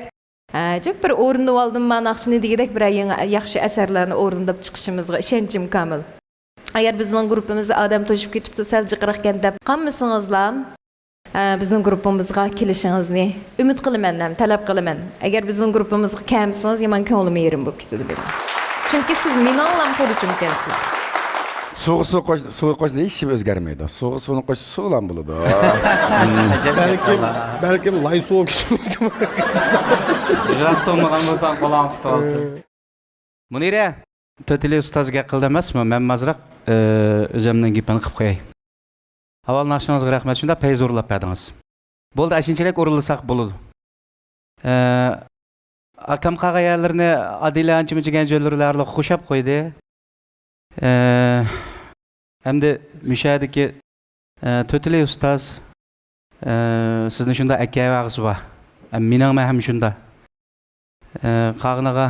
C: jab bir o'rindab oldim men naqshni degidek bir yaxshi asarlarni o'rindab chiqishimizga ishonchim komil. Agar bizning guruhimizda odam to'shib ketibdi, sal jiqroqgan deb qolmasingizlar, bizning guruhimizga kelishingizni umid qilaman, talab qilaman. Agar bizning guruhimizga kelmasangiz, yomon ko'nglim yerim bo'lib ketadi benim. Chunki siz mening ham qo'lichim ekansiz.
B: Suv qo'shni hech kim o'zgarmaydi. Suvni qo'shish suv bilan bo'ladi.
K: Balkim lay suv
D: Jirat to'lmagan bo'lsam qo'lingni tutib oldi. Munira, To'tili ustozga qildi emasmi? Men mazraq o'zimning gapini qilib qo'yay. Avval naqshingizga rahmat, shunda pay zo'rlab berdingiz. Bo'ldi, ashinchalik o'rinlasak bo'ladi. Akam qag'aylarni Adila anchimichigan joylarlarni xushab qo'ydi. Hamda mushadiki To'tili ustoz sizni shunda akayog'ingiz bor. Mening ham shunda. Qag'inaga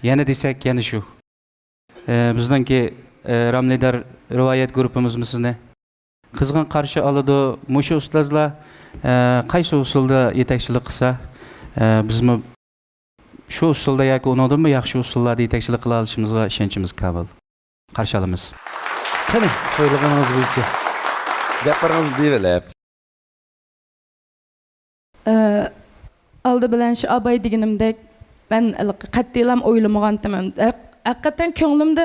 D: yana desak, yana shu. Bizningki Ramlidar rivoyat guruhimizmi sizni qizg'in qarshi oladi. Mushu ustozlar qaysi usulda yetakchilik qilsa, bizmi shu usulda yoki undan yaxshi usullarda yetakchilik qila olishimizga ishonchimiz komil. Qarshi olamiz. Qani, qo'yilganingiz bo'yicha
B: gaplaringizni develab.
L: Aldı bilan shu abay deganimdek, men qat'iyan o'ylamagandim. Haqiqatan ko'nglimda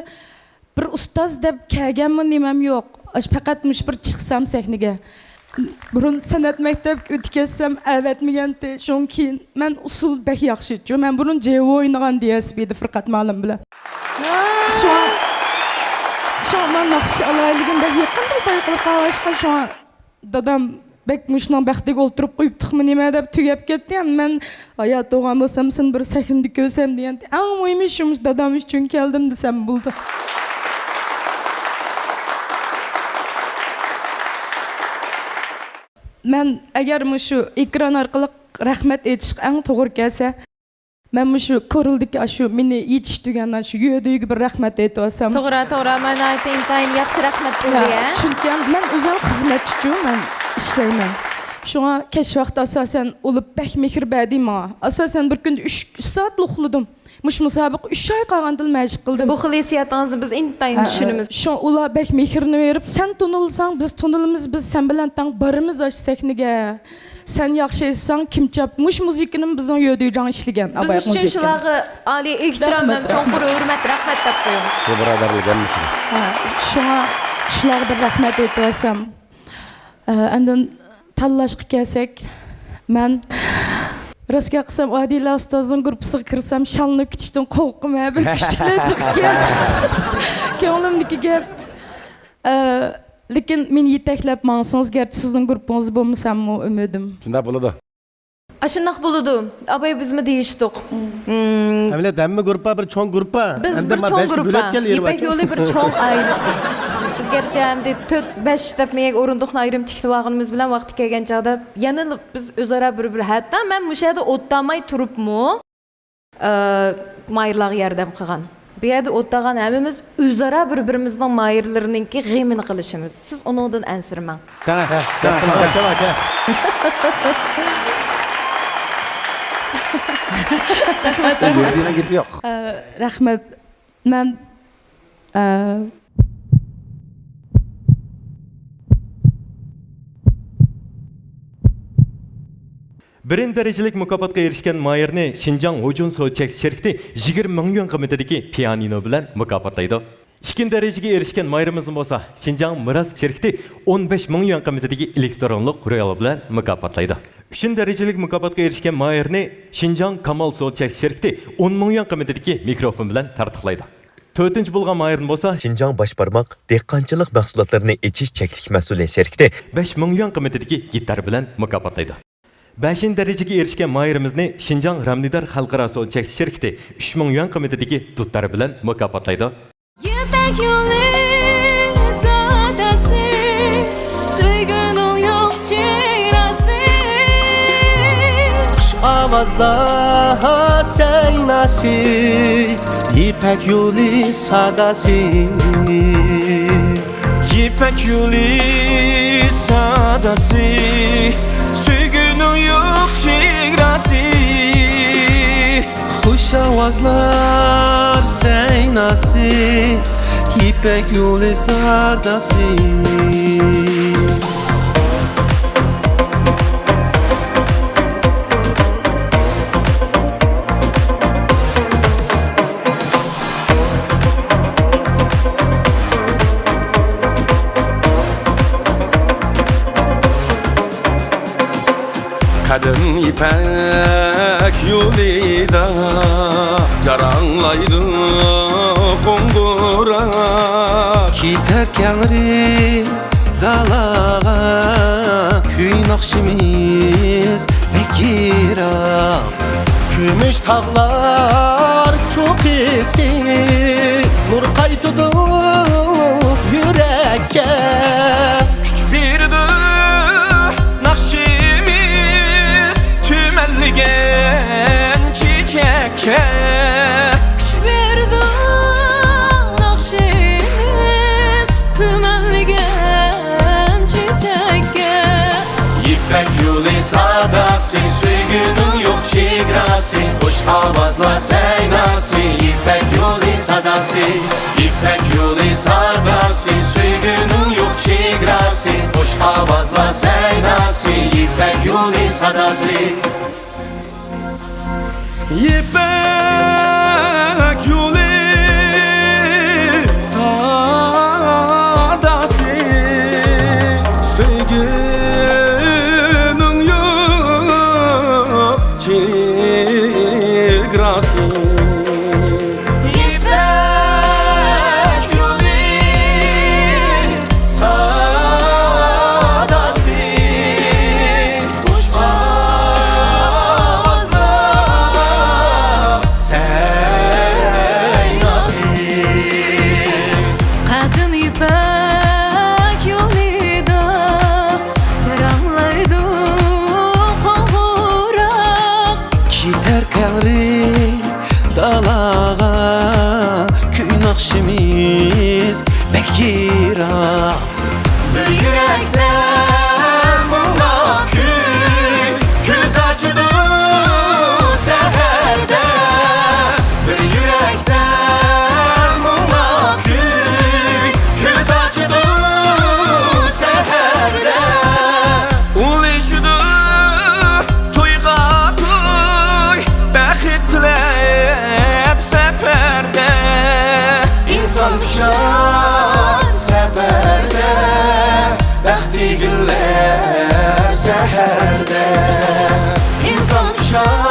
L: bir ustoz deb kelganmi nimam yo'q. Faqat mush bir chiqsam sahnaga. Burun san'at maktabiga o'tib ketsam, avatmaganda, shundan keyin men usul bek yaxshi. Men burun jevo o'ynagan DSB edi Furqat ma'lum bilan. Şu an ben naqsh alayligimda yaqinda bayqilib qolishqa şu an dadam bek mushning baxtiga o'ltirib qo'yibdimi nima deb tugab ketdi. Men hayot o'g'an bo'lsam, sen bir sahnada ko'rsam degan. Eng muhimi shu dadam uchun keldim desam bo'ldi. Men agar shu ekran orqali rahmat aytish eng to'g'ri kelsa, men shu ko'rildik shu meni yetishtirgandan shu yo'diga bir rahmat aytib
C: To'g'ri, men aytayim, yaxshi rahmat bo'ldi.
L: Chunki men o'zim xizmat uchun men ishlayman. Shunga kech vaqt asosan olib bek mehr berdim. Asosan bir kun 3 soat uxladim. Mush musobaqa 3 oy qolganda mashq qildim.
C: Bu xil hissiyotingizni biz intayin tushunamiz.
L: Shu ular bek mehrni berib, sen tunilsang, biz tunilimiz, biz sen bilan tang barimiz ash sahnaga. Sen yaxshi etsan, kim chap mush muzikani bizning yo'digan ishlagan.
C: Biz uchun shularga oliy ehtirom va cho'nqur hurmat, rahmat deb qo'ying.
B: Bu birodarlik emasmi?
L: Shunga shularga bir rahmat aytsam. Undan tanlashga kelsak, men Rastga qilsam Odila ustozning gruppasiga kirsam shalnib ketishdan qo'rqim ha bir kichiklar chiqgan. Ko'nglimdagi gap. Lekin meni yetaklab mangsangiz garchi sizning guruhingizda bo'lmasammi umidim.
B: Shunday bo'ladi.
C: Ashundoq bo'ladi. Abay bizmi deyishdik.
K: Avlat hamma gruppa bir cho'ng gruppa.
C: Biz bir cho'ng gruppa. İpek yo'li bir cho'ng ailesi. Biz gerçi hem de 4-5 dep meyek orunduqni ayırım tikilvağınımız bilen vakti kelgen çağda yanılıp biz özara bir hatta men müşahede otlamay turup mu mayırlağı yerdem kıgan. Bir yerde otlagan hemimiz özara birbirimizden mayırlarınınki gımını kılışımız. Siz onu odan ensirmen.
K: Tamam.
L: Rahmet. Men
G: Birinci derecelik mukofotga erishgan Mayerni Xinjiang Hojun Sochek şirkati 20 ming yuan qiymatidagi pianino bilan mukofotlaydi. İkinci derecege erishgan Mayerimiz bo'lsa, Xinjiang Miras şirkati 15 ming yuan qiymatidagi elektronlik royal bilan mukofotlaydi. Üçüncü derecelik mukofotga erishgan Mayerni Xinjiang Kamal Sochek şirkati 10 ming yuan qiymatidagi mikrofon bilan tartiqlaydi. To'rtinchi bo'lgan Mayerni bo'lsa,
H: Xinjiang boshbarmoq dehqonchilik mahsulotlarini echish cheklik mas'uliyat şirkati
G: 5 ming yuan qiymatidagi gitar bilan mukofotlaydi. 5. derecege erishgan Mayerimizni Xinjiang Ramnidar Xalqaro Sochek şirkati 3 ming yuan qiymatidagi tutlar bilan mukofotlaydi.
Q: İpek yolu sadası, söygünün yok çehresi.
V: Kuş avazla seynası, İpek yolu sadası. İpek yolu sadası, söygünün yok çehresi. Kuş avazlar seynası, İpek yolu sadası. Kadın ipek yolida jaranglaydı kongura. Gider kengri dalağa Küy nakşimiz bekira. Gümüş tağlar çok esi Nur kaytıdı yürekke. Küç birdi nakşimiz tümelligen çiçekke.
Q: Kuş verdi nakşimiz tümenligen çiçekke.
V: İpek yolu sadası, söygünün yok çigrası. Hoş avazla seynası, İpek yolu sadası. İpek yolu sadası, söygünün yok çigrası. Hoş avazla seynası, İpek yolu sadası. İpek yolu sadası, söygünün yok çigrası. İpek yolu sadası, kuş avazla seynası.
Q: Kadın ipek yolida jaranglaydı qoğurak.
V: Gider kengri dalağa Küy nakşimiz bekira. Bir yürekten buna küy Göz açıdı seherde. Bir yürekten buna küy Göz açıdı seherde. Ul eşidi tuyga tuy Bexitlep seferde. İnsan düşer seferde, Bəxti güller seherde. İnsan düşer